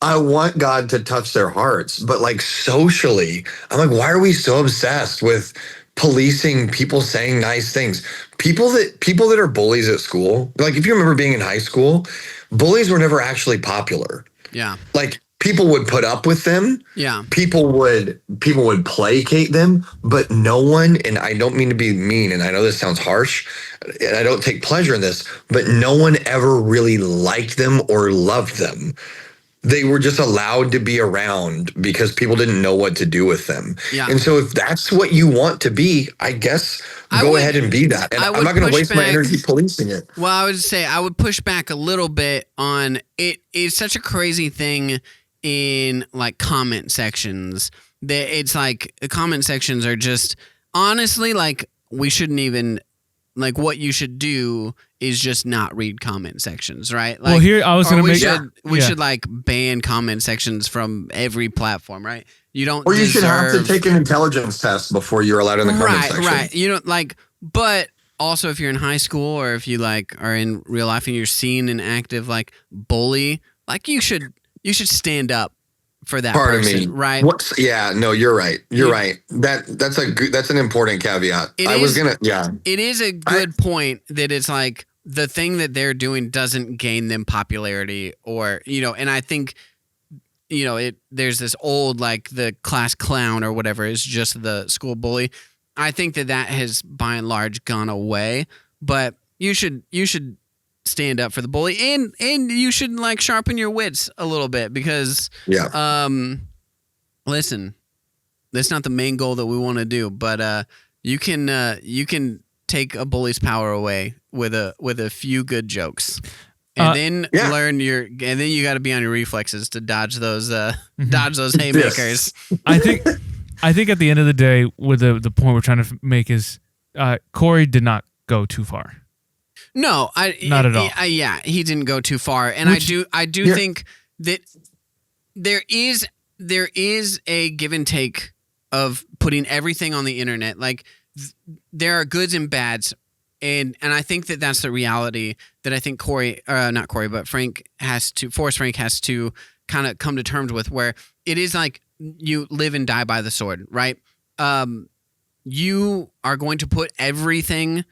I want God to touch their hearts, but like socially, I'm like, why are we so obsessed with policing people saying nice things? People that are bullies at school, like if you remember being in high school, bullies were never actually popular. Yeah. Like people would put up with them. Yeah. People would placate them, but no one, and I don't mean to be mean, and I know this sounds harsh, and I don't take pleasure in this, but no one ever really liked them or loved them. They were just allowed to be around because people didn't know what to do with them. Yeah. And so if that's what you want to be, I guess go ahead and be that. And I'm not going to waste my energy policing it. Well, I would say I would push back a little bit on it. It's such a crazy thing in like comment sections that it's like the comment sections are just honestly like we shouldn't even like what you should do is just not read comment sections, right? Like, well, here I was going to make we should like ban comment sections from every platform, right? You don't, or you should have to take an intelligence test before you're allowed in the comment section. Right. You know, like, but also if you're in high school or if you like are in real life and you're seeing an active like bully, like you should stand up for that Pardon person, me. right? Yeah, no, you're right. You're right. That's an important caveat. It is a good point that it's like the thing that they're doing doesn't gain them popularity or, and I think, there's this old, like the class clown or whatever is just the school bully. I think that has by and large gone away, but you should stand up for the bully and you should like sharpen your wits a little bit because listen, that's not the main goal that we want to do, but you can take a bully's power away with a few good jokes and then learn and then you got to be on your reflexes to dodge those haymakers. I think at the end of the day with the point we're trying to make is Cory did not go too far. No, not at all. He didn't go too far, and I do think that there is a give and take of putting everything on the internet. Like there are goods and bads, and I think that that's the reality that I think Forrest Frank has to kind of come to terms with, where it is like you live and die by the sword, right? You are going to put everything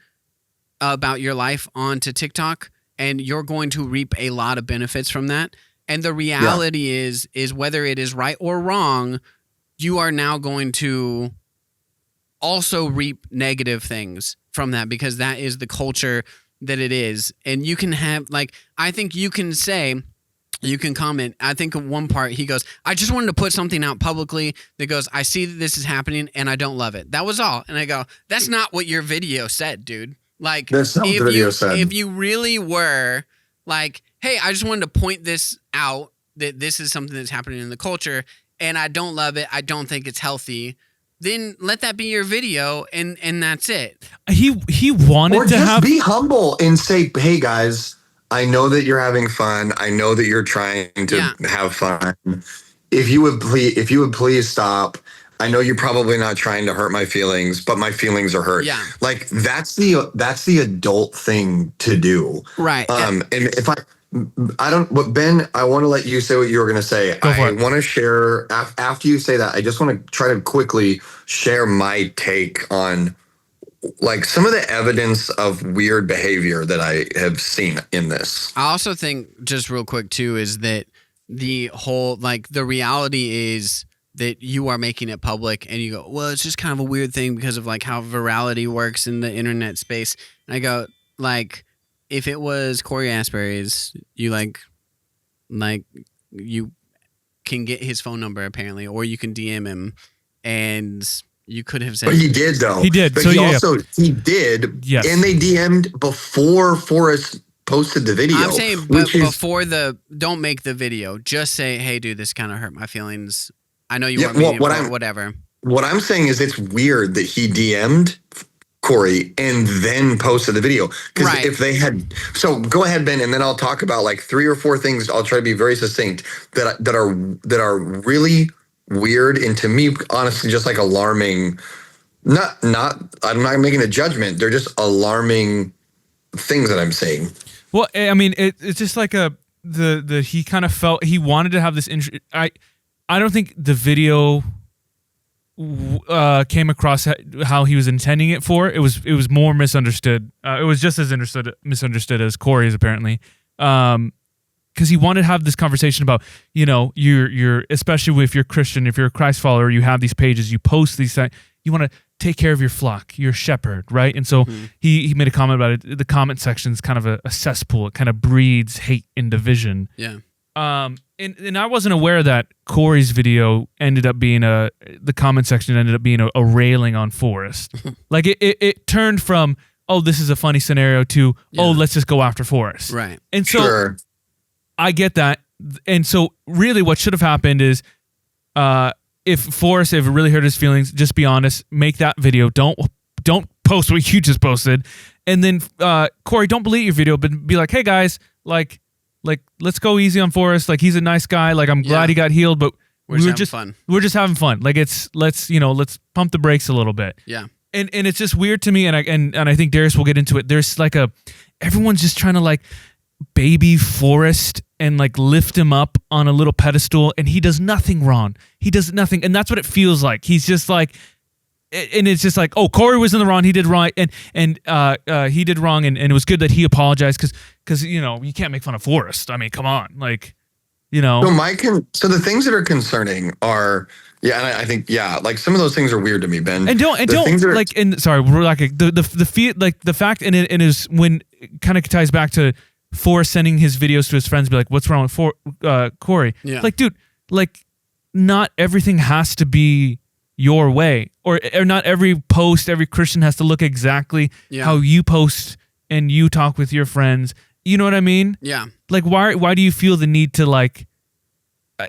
about your life onto TikTok, and you're going to reap a lot of benefits from that. And the reality is whether it is right or wrong, you are now going to also reap negative things from that, because that is the culture that it is. And you can have, like, I think you can say, you can comment. I think in one part he goes, I just wanted to put something out publicly that goes, I see that this is happening and I don't love it. That was all. And I go, that's not what your video said, dude. Like, that's not what the video said. If you really were like, hey, I just wanted to point this out, that this is something that's happening in the culture and I don't love it, I don't think it's healthy, then let that be your video, and that's it. He wanted to just be humble and say, hey guys, I know that you're having fun. I know that you're trying to have fun. If you would please stop. I know you're probably not trying to hurt my feelings, but my feelings are hurt. Yeah. Like that's the adult thing to do. Right. And if Ben, I want to let you say what you were going to say. I want to share after you say that. I just want to try to quickly share my take on like some of the evidence of weird behavior that I have seen in this. I also think, just real quick too, is that the whole, like, the reality is that you are making it public and you go, well, it's just kind of a weird thing because of like how virality works in the internet space. And I go, like, if it was Cory Asbruy, you like you can get his phone number apparently, or you can DM him, and you could have said. But he did though. He did. But so he did. Yes. And they DM'd before Forrest posted the video. I'm saying, but before don't make the video. Just say, hey, dude, this kind of hurt my feelings. I know you want me, whatever. What I'm saying is it's weird that he DM'd Cory and then posted the video. Because if they had, so go ahead, Ben, and then I'll talk about like 3 or 4 things. I'll try to be very succinct that are really weird, and to me, honestly, just like alarming. Not. I'm not making a judgment. They're just alarming things that I'm seeing. Well, I mean, it's just like he kind of felt he wanted to have this. I don't think the video came across how he was intending it for. It was more misunderstood. It was just as misunderstood as Cory's apparently, because he wanted to have this conversation about, you know, you're especially if you're Christian, if you're a Christ follower, you have these pages, you post these things, you want to take care of your flock, you're a shepherd, right? And so he made a comment about it. The comment section is kind of a cesspool. It kind of breeds hate and division. Yeah. And I wasn't aware that Cory's video ended up being the comment section ended up being a railing on Forrest. Like it turned from, oh, this is a funny scenario to, oh, let's just go after Forrest. Right. And so I get that. And so really what should have happened is if Forrest, if it really hurt his feelings, just be honest, make that video. Don't post what you just posted. And then Cory, don't delete your video, but be like, hey guys, like let's go easy on Forrest. Like, he's a nice guy. Like, I'm glad he got healed, but we're just having fun. Like, let's pump the brakes a little bit. Yeah. And it's just weird to me. And I think Darius will get into it. There's like everyone's just trying to like baby Forrest and like lift him up on a little pedestal, and he does nothing wrong. He does nothing. And that's what it feels like. He's just like, and it's just like, oh, Cory was in the wrong. He did right, and he did wrong, and it was good that he apologized because you know, you can't make fun of Forrest. I mean, come on, like, you know. So the things that are concerning are, and I think like some of those things are weird to me, Ben. And don't like, and sorry, we're like the fact, and it is when it kind of ties back to Forrest sending his videos to his friends, be like, what's wrong with Cory? Yeah. Like, dude, like, not everything has to be your way, or not every post, every Christian has to look exactly how you post and you talk with your friends. You know what I mean? Yeah. Like, why do you feel the need to like?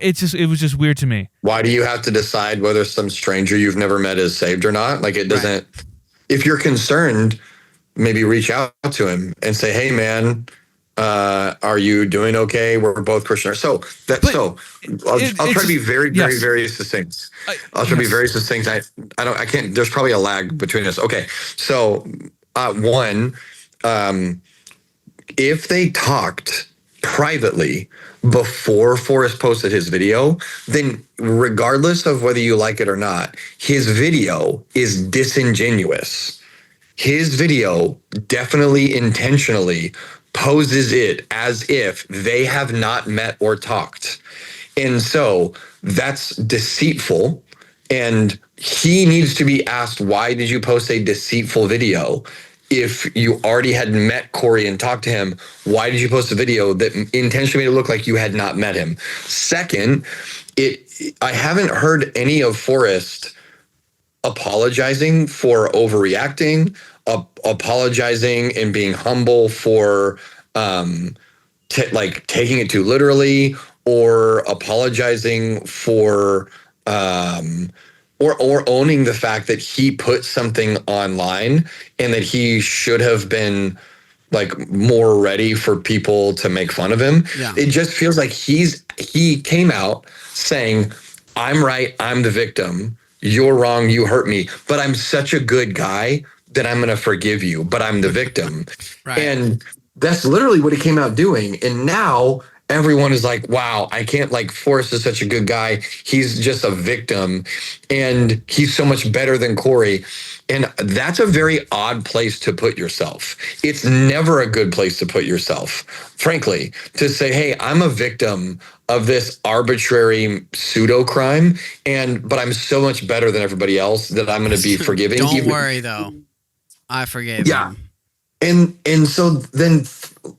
It was just weird to me. Why do you have to decide whether some stranger you've never met is saved or not? Like, it doesn't. Right. If you're concerned, maybe reach out to him and say, "Hey, man, are you doing okay? We're both Christians." I'll try to be very, very, very succinct. I'll try to be very succinct. I can't. There's probably a lag between us. Okay, so if they talked privately before Forrest posted his video, then regardless of whether you like it or not, his video is disingenuous. His video definitely intentionally poses it as if they have not met or talked. And so that's deceitful. And he needs to be asked, why did you post a deceitful video? If you already had met Cory and talked to him, why did you post a video that intentionally made it look like you had not met him? Second, I haven't heard any of Forrest apologizing for overreacting, apologizing and being humble for taking it too literally, or apologizing for or owning the fact that he put something online and that he should have been like more ready for people to make fun of him. Yeah. It just feels like he came out saying, I'm right, I'm the victim, you're wrong, you hurt me, but I'm such a good guy that I'm going to forgive you, but I'm the victim. Right. And that's literally what he came out doing. And now everyone is like, wow, I can't, like, Forrest is such a good guy. He's just a victim and he's so much better than Cory. And that's a very odd place to put yourself. It's never a good place to put yourself, frankly, to say, hey, I'm a victim of this arbitrary pseudo crime, but I'm so much better than everybody else that I'm going to be forgiving. Don't worry though. I forgave him. And so then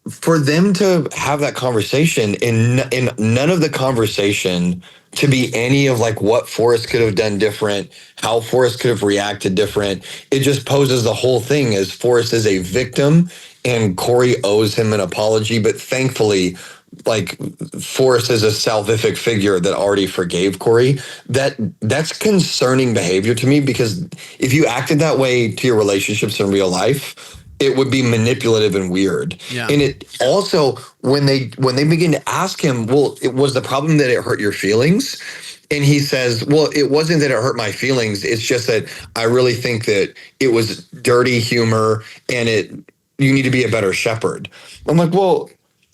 for them to have that conversation and none of the conversation to be any of like what Forrest could have done different, how Forrest could have reacted different, it just poses the whole thing as Forrest is a victim and Cory owes him an apology. But thankfully, like, Forrest is a salvific figure that already forgave Cory. That's concerning behavior to me, because if you acted that way to your relationships in real life, it would be manipulative and weird. Yeah. And it also, when they begin to ask him, well, it was the problem that it hurt your feelings? And he says, well, it wasn't that it hurt my feelings. It's just that I really think that it was dirty humor and you need to be a better shepherd. I'm like, well,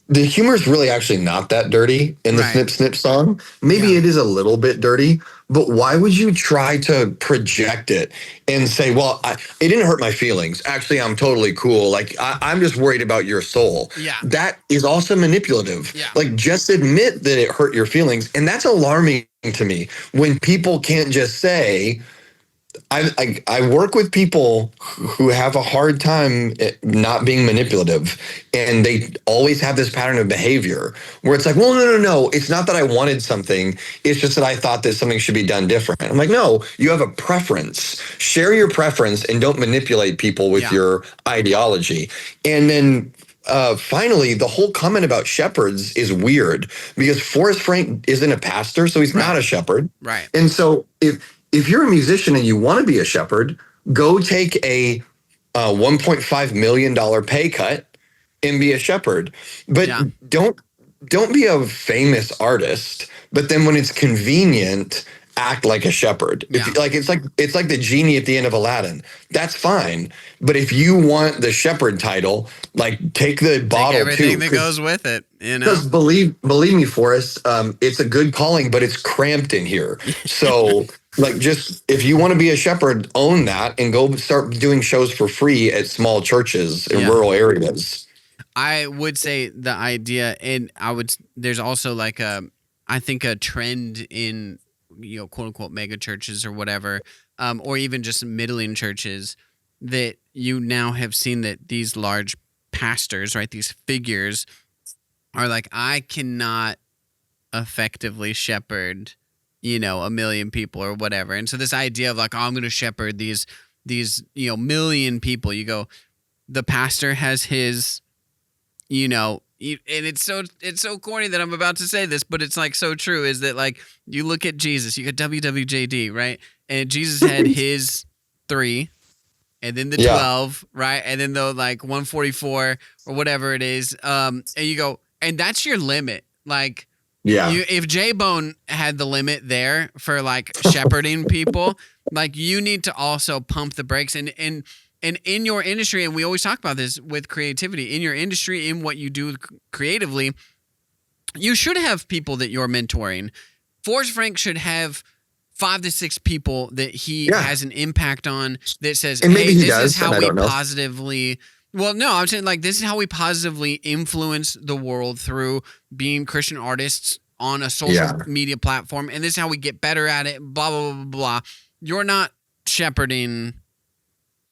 the humor is really actually not that dirty in the Snip Snip song. Maybe it is a little bit dirty, but why would you try to project it and say, well, it didn't hurt my feelings. Actually, I'm totally cool. Like, I'm just worried about your soul. Yeah. That is also manipulative. Yeah. Like, just admit that it hurt your feelings. And that's alarming to me when people can't just say, I work with people who have a hard time not being manipulative, and they always have this pattern of behavior where it's like, well, no, it's not that I wanted something, it's just that I thought that something should be done different. I'm like, no, you have a preference. Share your preference and don't manipulate people with your ideology. And then finally, the whole comment about shepherds is weird, because Forrest Frank isn't a pastor, so he's not a shepherd. Right. And so if you're a musician and you want to be a shepherd, go take a $1.5 million pay cut and be a shepherd. But don't be a famous artist, but then when it's convenient, act like a shepherd. Yeah. It's like the genie at the end of Aladdin. That's fine. But if you want the shepherd title, like, take the bottle too. Everything that goes with it, you know. Because believe me, Forrest, it's a good calling, but it's cramped in here. So like, just if you want to be a shepherd, own that and go start doing shows for free at small churches in rural areas. I would say the idea, and there's also like I think a trend in, you know, quote unquote mega churches or whatever, or even just middling churches, that you now have seen that these large pastors, right, these figures are like, I cannot effectively shepherd, you know, 1 million people or whatever. And so this idea of like, oh, I'm going to shepherd these, you know, million people, you go, the pastor has his, you know, and it's so corny that I'm about to say this, but it's like so true, is that like, you look at Jesus, you got WWJD, right? And Jesus had his 3, and then the 12, right? And then the like 144 or whatever it is. And you go, and that's your limit. Like, if J-Bone had the limit there for like shepherding people, like, you need to also pump the brakes. And in your industry, and we always talk about this with creativity, in your industry, in what you do creatively, you should have people that you're mentoring. Forrest Frank should have 5 to 6 people that he has an impact on that says, and maybe hey, this is how we positively... Well, no, I'm saying like this is how we positively influence the world through being Christian artists on a social media platform. And this is how we get better at it, blah, blah, blah, blah. You're not shepherding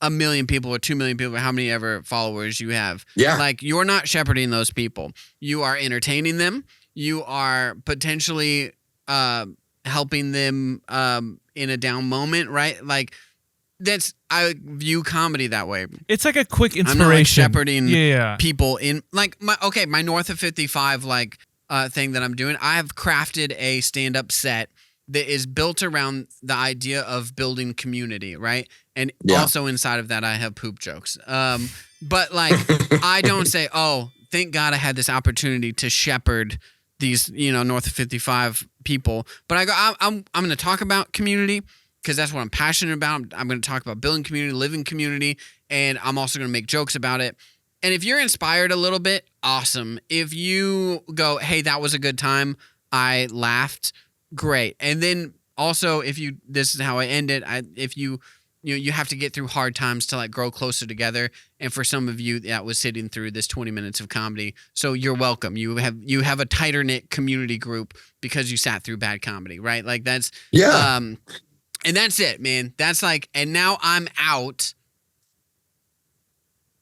1 million people or 2 million people, how many ever followers you have. Yeah. Like, you're not shepherding those people. You are entertaining them. You are potentially helping them in a down moment, right? Like, I view comedy that way. It's like a quick inspiration. I'm not like shepherding people in like my North of 55 like thing that I'm doing. I have crafted a stand-up set that is built around the idea of building community, right? And also inside of that I have poop jokes. But like I don't say, "Oh, thank God I had this opportunity to shepherd these, North of 55 people." But I go I'm going to talk about community, because that's what I'm passionate about. I'm going to talk about building community, living community, and I'm also going to make jokes about it. And if you're inspired a little bit, awesome. If you go, hey, that was a good time, I laughed, great. And then also, this is how I end it. If you have to get through hard times to like grow closer together. And for some of you, that was sitting through this 20 minutes of comedy. So you're welcome. You have a tighter knit community group because you sat through bad comedy, right? Like that's and that's it, man. That's like, and now I'm out.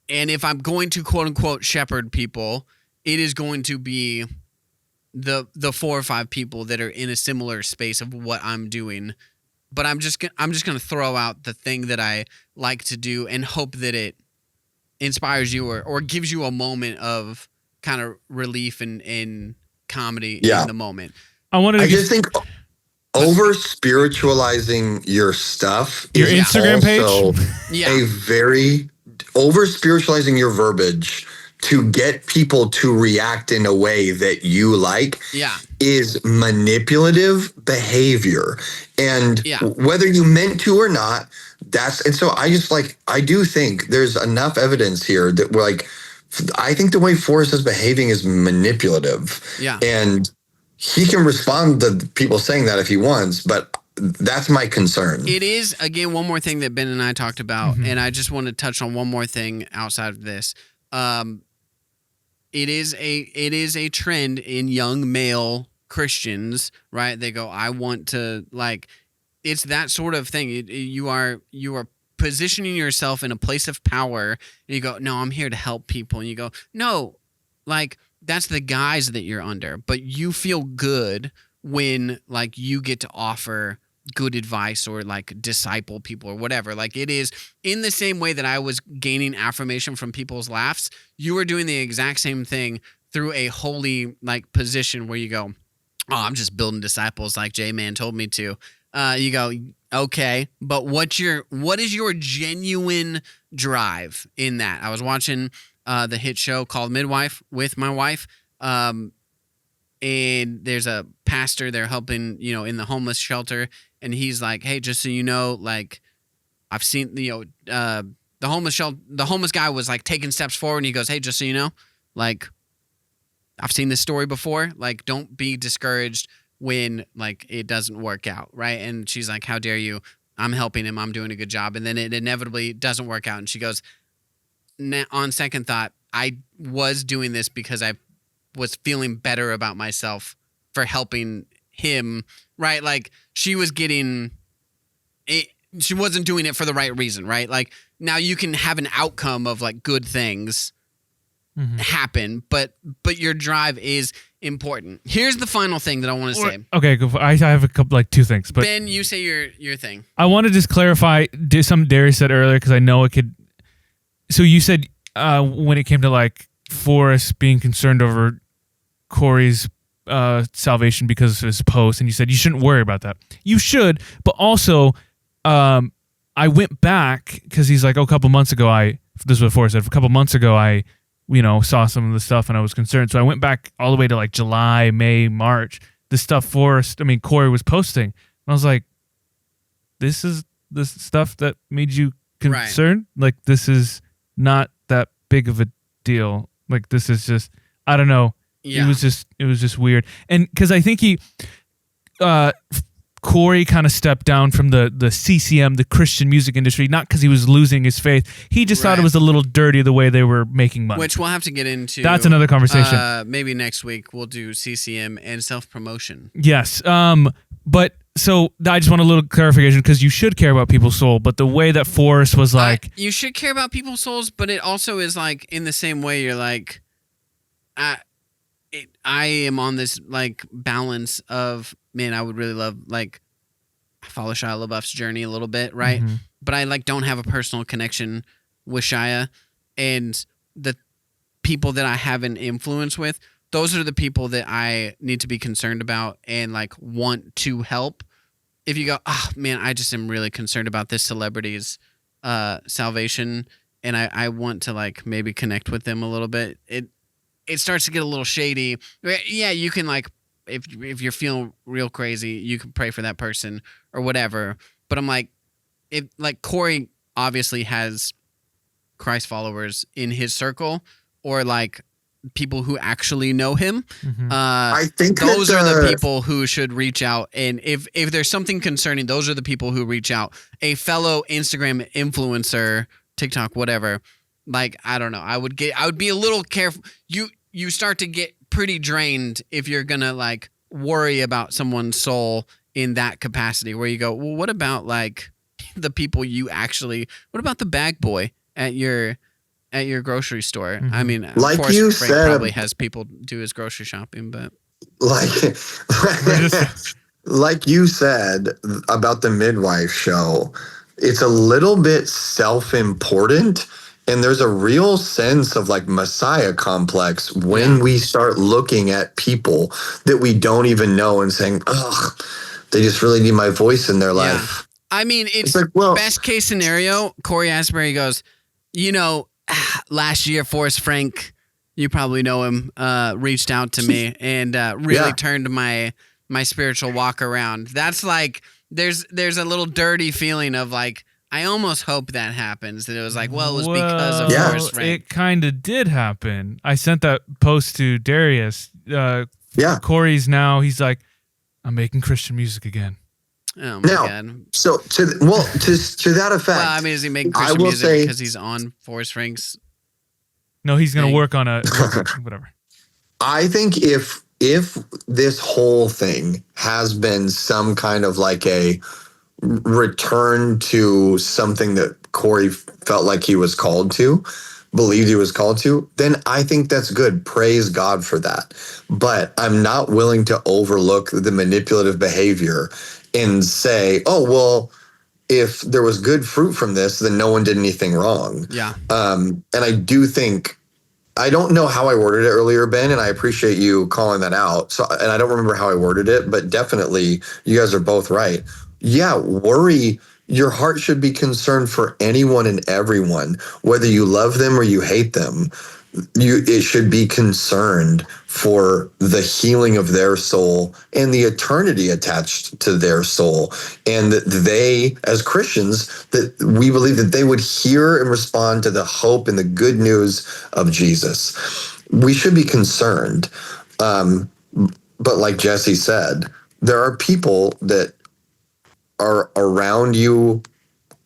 And if I'm going to quote unquote shepherd people, it is going to be the 4 or 5 people that are in a similar space of what I'm doing. But I'm just going to throw out the thing that I like to do and hope that it inspires you or gives you a moment of kind of relief and comedy in the moment. I just think over spiritualizing your stuff, your Instagram page, a very over spiritualizing your verbiage to get people to react in a way that you like is manipulative behavior. And whether you meant to or not, so I do think there's enough evidence here that we're like, I think the way Forrest is behaving is manipulative. Yeah. And he can respond to people saying that if he wants, but that's my concern. It is, again, one more thing that Ben and I talked about, and I just want to touch on one more thing outside of this. It is a trend in young male Christians, right? They go, I want to, like, it's that sort of thing. You are positioning yourself in a place of power, and you go, no, I'm here to help people. And you go, no, like, that's the guise that you're under, but you feel good when like you get to offer good advice or like disciple people or whatever. Like it is in the same way that I was gaining affirmation from people's laughs. You are doing the exact same thing through a holy like position where you go, oh, I'm just building disciples like J-Man told me to. You go, okay, but what is your genuine drive in that? I was watching the hit show called Midwife with my wife. And there's a pastor there helping, in the homeless shelter. And he's like, hey, just so you know, like I've seen, the homeless guy was like taking steps forward and he goes, hey, just so you know, like I've seen this story before. Like, don't be discouraged when like it doesn't work out. Right. And she's like, how dare you? I'm helping him. I'm doing a good job. And then it inevitably doesn't work out. And she goes, on second thought, I was doing this because I was feeling better about myself for helping him, right? Like she was getting it. She wasn't doing it for the right reason, right? Like now you can have an outcome of like good things happen, but your drive is important. Here's the final thing that I want to say. Okay, I have a couple, like 2 things. But Ben, you say your thing. I want to just clarify something Darius said earlier because I know it could. So you said when it came to like Forrest being concerned over Cory's salvation because of his post, and you said you shouldn't worry about that. You should, but also I went back because he's like, a couple months ago, this is what Forrest said. A couple months ago, I saw some of the stuff and I was concerned. So I went back all the way to like July, May, March. The stuff Cory was posting. And I was like, this is the stuff that made you concerned? Right. Like, this is not that big of a deal. Like, this is just, I don't know. Yeah. It was just weird. And because I think Cory kind of stepped down from the CCM, the Christian music industry, not because he was losing his faith. He just thought it was a little dirty the way they were making money. Which we'll have to get into. That's another conversation. Maybe next week we'll do CCM and self-promotion. Yes. But so I just want a little clarification because you should care about people's soul, but the way that Forrest was like... you should care about people's souls, but it also is like in the same way you're like... I am on this like balance of, man, I would really love, like, I follow Shia LaBeouf's journey a little bit, right? Mm-hmm. But I like don't have a personal connection with Shia, and the people that I have an influence with, those are the people that I need to be concerned about and like want to help. If you go, oh man, I just am really concerned about this celebrity's salvation, and I want to like maybe connect with them a little bit, it starts to get a little shady. Yeah, you can like, if you're feeling real crazy, you can pray for that person or whatever. But I'm like, if like Cory obviously has Christ followers in his circle or like people who actually know him. Mm-hmm. I think those are the people who should reach out. And if there's something concerning, those are the people who reach out. A fellow Instagram influencer, TikTok, whatever. Like, I don't know. I would be a little careful. You start to get pretty drained if you're going to like worry about someone's soul in that capacity where you go, well, what about like the people what about the bag boy at your grocery store? Mm-hmm. I mean, like Forrest you Frank said, probably has people do his grocery shopping, but like you said about the midwife show, it's a little bit self-important. And there's a real sense of like Messiah complex when we start looking at people that we don't even know and saying, ugh, they just really need my voice in their life. I mean, it's like, well, best case scenario. Cory Asbruy goes, last year, Forrest Frank, you probably know him, reached out to me and really turned my spiritual walk around. That's like, there's a little dirty feeling of like, I almost hope that happens. That it was like, well, it was because of Forrest Frank. It kind of did happen. I sent that post to Darius. Cory's now, he's like, I'm making Christian music again. Oh my God. So to that effect. Well, I mean, is he making Christian music because he's on Forrest Frank's? No, he's going to work on whatever. I think if this whole thing has been some kind of like a return to something that Cory felt like he was called to, believed he was called to, then I think that's good. Praise God for that. But I'm not willing to overlook the manipulative behavior and say, oh, well, if there was good fruit from this, then no one did anything wrong. Yeah. And I do think, I don't know how I worded it earlier, Ben, and I appreciate you calling that out. So, and I don't remember how I worded it, but definitely you guys are both right. Yeah, worry. Your heart should be concerned for anyone and everyone, whether you love them or you hate them. It should be concerned for the healing of their soul and the eternity attached to their soul. And that they, as Christians, that we believe that they would hear and respond to the hope and the good news of Jesus. We should be concerned. But like Jesse said, there are people that are around you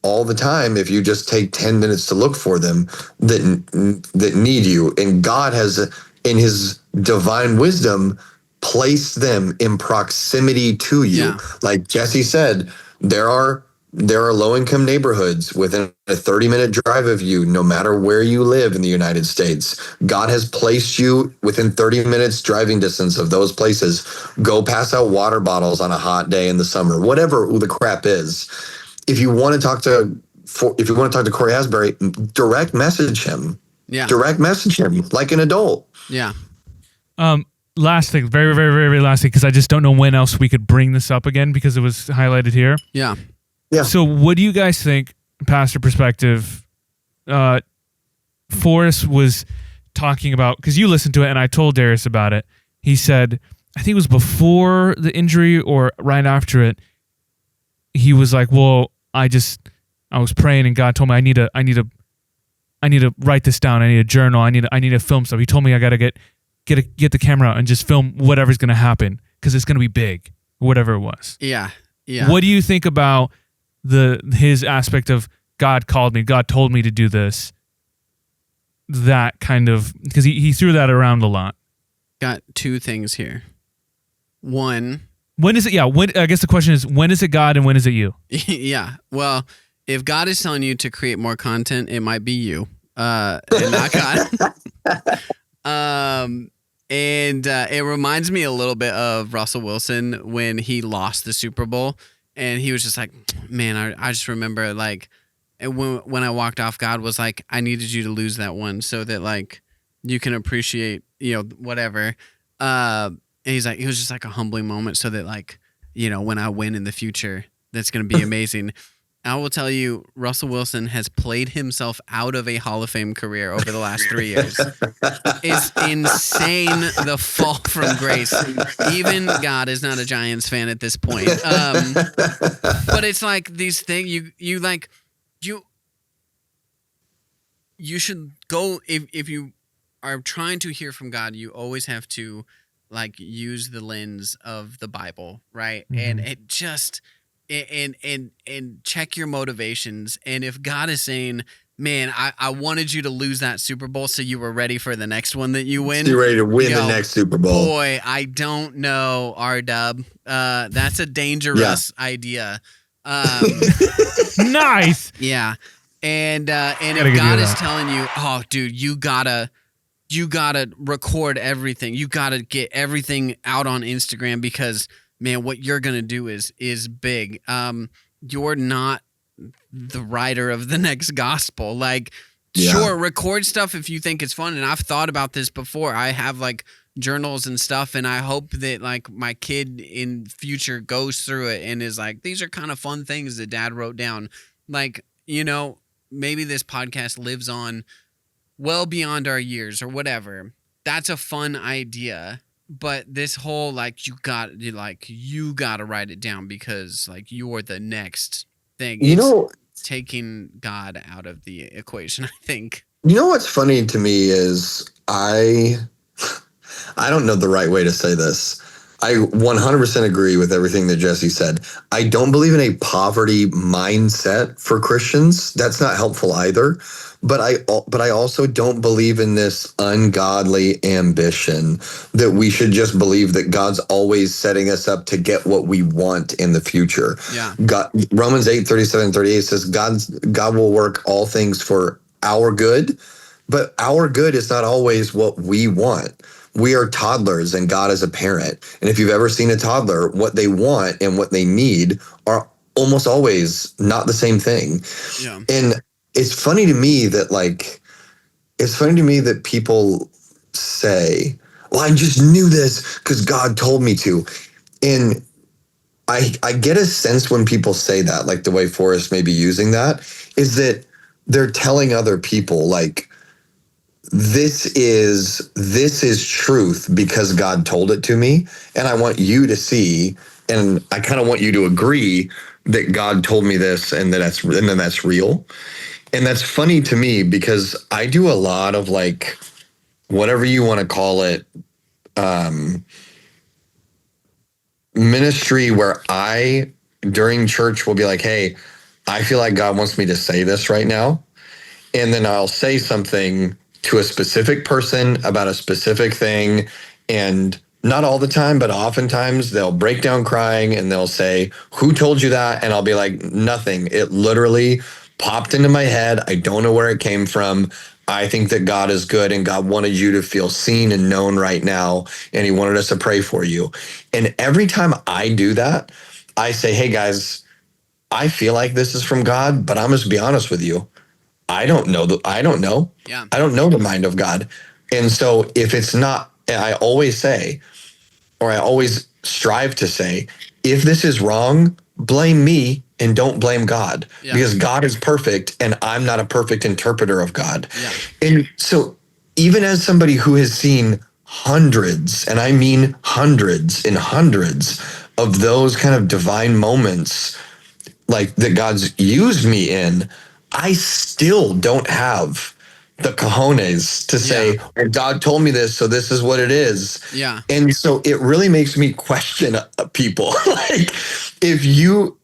all the time if you just take 10 minutes to look for them that need you. And God has, in his divine wisdom, placed them in proximity to you. Yeah. Like Jesse said, there are low-income neighborhoods within a 30-minute drive of you, no matter where you live in the United States. God has placed you within 30 minutes driving distance of those places. Go pass out water bottles on a hot day in the summer, whatever the crap is. If you want to talk to Cory Asbruy, direct message him. Yeah. Direct message him like an adult. Yeah. Last thing, very, very, very, very last thing, because I just don't know when else we could bring this up again because it was highlighted here. Yeah. Yeah. So what do you guys think, pastor perspective, Forrest was talking about, because you listened to it and I told Darius about it. He said, I think it was before the injury or right after it, he was like, well, I was praying and God told me I need to write this down. I need a journal. I need to film stuff. He told me I got to get get the camera out and just film whatever's going to happen because it's going to be big, whatever it was. Yeah. What do you think about his aspect of God called me, God told me to do this? That kind of, because he threw that around a lot. Got two things here. One, when is it? Yeah. I guess the question is, when is it God and when is it you? Yeah. Well, if God is telling you to create more content, it might be you, and not God. And it reminds me a little bit of Russell Wilson when he lost the Super Bowl, and he was just like, man, I just remember like, and when I walked off, God was like, I needed you to lose that one so that like you can appreciate, whatever. And he's like, it was just like a humbling moment so that like, when I win in the future, that's going to be amazing. I will tell you, Russell Wilson has played himself out of a Hall of Fame career over the last 3 years. It's insane, the fall from grace. Even God is not a Giants fan at this point. But it's like these things you should go if you are trying to hear from God, you always have to like use the lens of the Bible, right? Mm-hmm. And it just and check your motivations. And if God is saying, man, I wanted you to lose that Super Bowl so you were ready for the next one that you win. You're ready to win the next Super Bowl. Boy, I don't know, R-Dub. That's a dangerous idea. Nice. Yeah. And if God is telling you, oh, dude, you gotta record everything. You gotta get everything out on Instagram because, man, what you're gonna do is big. You're not the writer of the next gospel. Like, sure, record stuff if you think it's fun. And I've thought about this before. I have like journals and stuff, and I hope that like my kid in future goes through it and is like, these are kind of fun things that Dad wrote down. Like, maybe this podcast lives on well beyond our years or whatever. That's a fun idea. But this whole like you got to write it down because like you're the next thing. It's taking God out of the equation, I think. You know what's funny to me is I don't know the right way to say this. I 100% agree with everything that Jesse said. I don't believe in a poverty mindset for Christians. That's not helpful either. But I also don't believe in this ungodly ambition that we should just believe that God's always setting us up to get what we want in the future. Yeah. Romans 8:37-38 says God will work all things for our good, but our good is not always what we want. We are toddlers and God is a parent. And if you've ever seen a toddler, what they want and what they need are almost always not the same thing. Yeah. And it's funny to me that people say, well, I just knew this because God told me to. And I get a sense when people say that, like the way Forrest may be using that, is that they're telling other people like, this is truth because God told it to me. And I want you to see, and I kind of want you to agree that God told me this and then that's real. And that's funny to me because I do a lot of like, whatever you want to call it, ministry where I, during church, will be like, hey, I feel like God wants me to say this right now. And then I'll say something to a specific person about a specific thing. And not all the time, but oftentimes they'll break down crying and they'll say, who told you that? And I'll be like, nothing. It literally popped into my head. I don't know where it came from. I think that God is good and God wanted you to feel seen and known right now. And he wanted us to pray for you. And every time I do that, I say, hey guys, I feel like this is from God, but I'm just be honest with you. I don't know. I don't know. Yeah. I don't know the mind of God. And so if it's not, I always say, or I always strive to say, if this is wrong, blame me and don't blame God, because God is perfect and I'm not a perfect interpreter of God. Yeah. And so even as somebody who has seen hundreds, and I mean hundreds and hundreds of those kind of divine moments, like that God's used me in, I still don't have the cojones to say, well, God told me this, so this is what it is. Yeah. And so it really makes me question people. Like if you've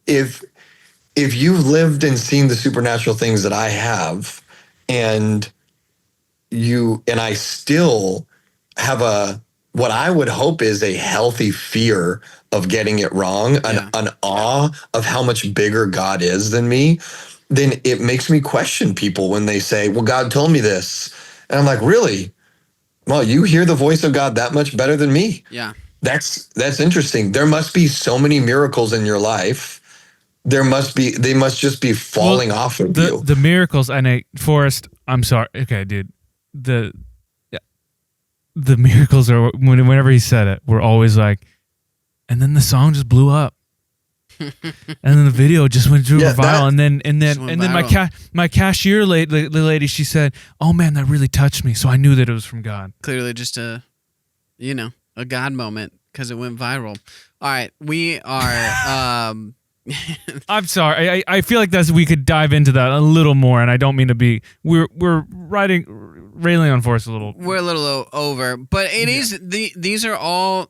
lived and seen the supernatural things that I have, and I still have what I would hope is a healthy fear of getting it wrong, an awe of how much bigger God is than me, then it makes me question people when they say, well, God told me this. And I'm like, really? Well, you hear the voice of God that much better than me. Yeah. That's interesting. There must be so many miracles in your life. They must just be falling off of you. The miracles, and Forrest, I'm sorry. Okay, dude. The miracles are, whenever he said it, we're always like, and then the song just blew up. And then the video just went viral, and then my cashier the lady, she said, "Oh man, that really touched me." So I knew that it was from God. Clearly, just a God moment because it went viral. All right, we are. I'm sorry. I feel like we could dive into that a little more, and I don't mean to be. We're railing on Forrest a little. We're a little over, but it is these are all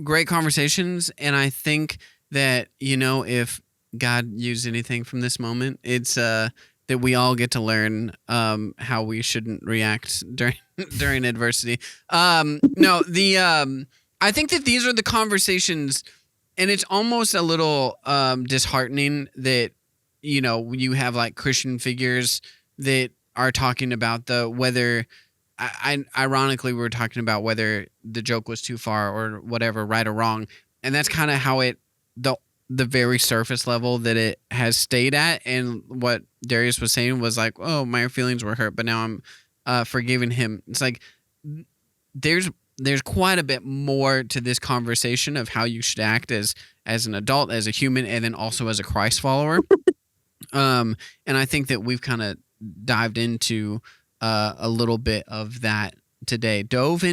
great conversations, and I think that if God used anything from this moment, it's that we all get to learn how we shouldn't react during adversity. I think that these are the conversations, and it's almost a little disheartening that you have like Christian figures that are talking about whether. Ironically, we were talking about whether the joke was too far or whatever, right or wrong, and that's kind of how the very surface level that it has stayed at. And what Darius was saying was like, "Oh, my feelings were hurt, but now I'm forgiving him." It's like there's quite a bit more to this conversation of how you should act as an adult, as a human, and then also as a Christ follower. And I think that we've kind of dived into a little bit of that today. Dived, I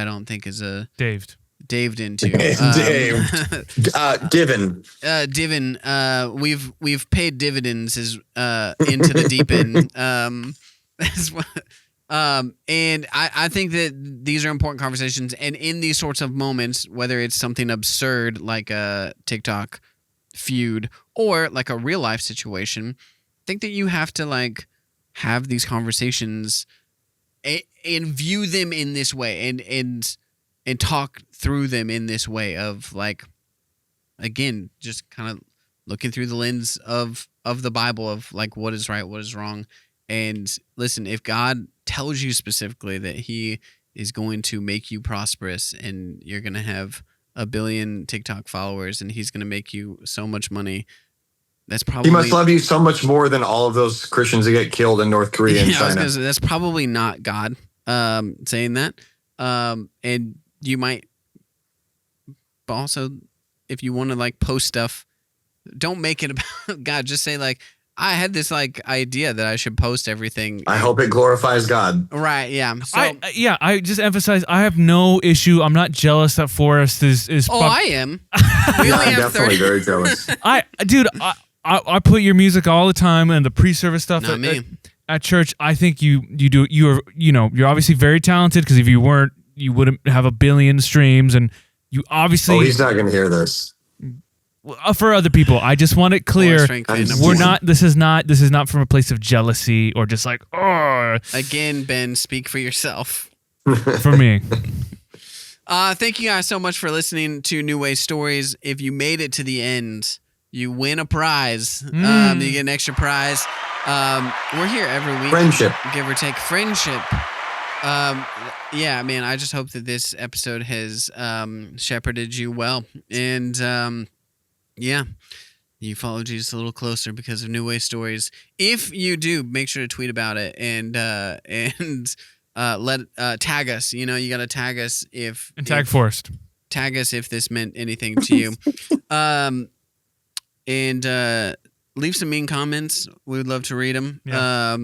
don't think is a... Daved into. Divin. We've paid dividends into the deep end. And I think that these are important conversations. And in these sorts of moments, whether it's something absurd like a TikTok feud or like a real life situation, I think that you have to have these conversations and view them in this way and talk through them in this way of again, just kind of looking through the lens of the Bible of what is right, what is wrong. And listen, if God tells you specifically that he is going to make you prosperous and you're going to have 1 billion TikTok followers and he's going to make you so much money, that's probably... He must love you so much more than all of those Christians that get killed in North Korea and China. That's probably not God saying that. And you might also, if you want to post stuff, don't make it about God. Just say I had this idea that I should post everything. I hope it glorifies God. Right, yeah. So, I just emphasize I have no issue. I'm not jealous that Forrest is I am. I'm definitely very jealous. I put your music all the time and the pre-service stuff at church. I think you're obviously very talented, because if you weren't, you wouldn't have 1 billion streams, and you obviously... Oh, he's not going to hear this. For other people, I just want it clear. This is not from a place of jealousy or just Again, Ben, speak for yourself. For me. Thank you guys so much for listening to New Way Stories. If you made it to the end, you win a prize. You get an extra prize. We're here every week. Friendship. Give or take. Friendship. Yeah, man, I just hope that this episode has shepherded you well. And yeah, you follow Jesus a little closer because of New Way Stories. If you do, make sure to tweet about it and tag us. You got to tag us tag Forrest. Tag us if this meant anything to you. And leave some mean comments. We would love to read them. Yeah.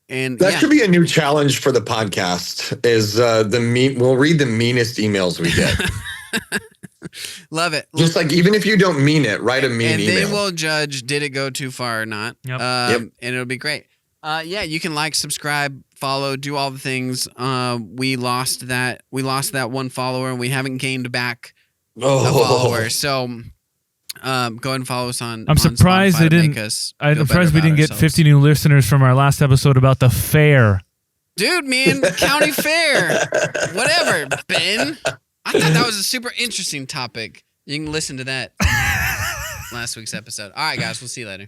And that should be a new challenge for the podcast. Is we'll read the meanest emails we get. Love it. Just like, even if you don't mean it, write a mean email. And then we'll judge, did it go too far or not? Yep. And it'll be great. Yeah, you can like, subscribe, follow, do all the things. We lost that one follower, and we haven't gained back a follower. So go ahead and follow us on. I'm surprised they didn't. I'm surprised we didn't get 50 new listeners from our last episode about the fair. Dude, man, county fair, whatever, Ben. I thought that was a super interesting topic. You can listen to that last week's episode. All right, guys, we'll see you later.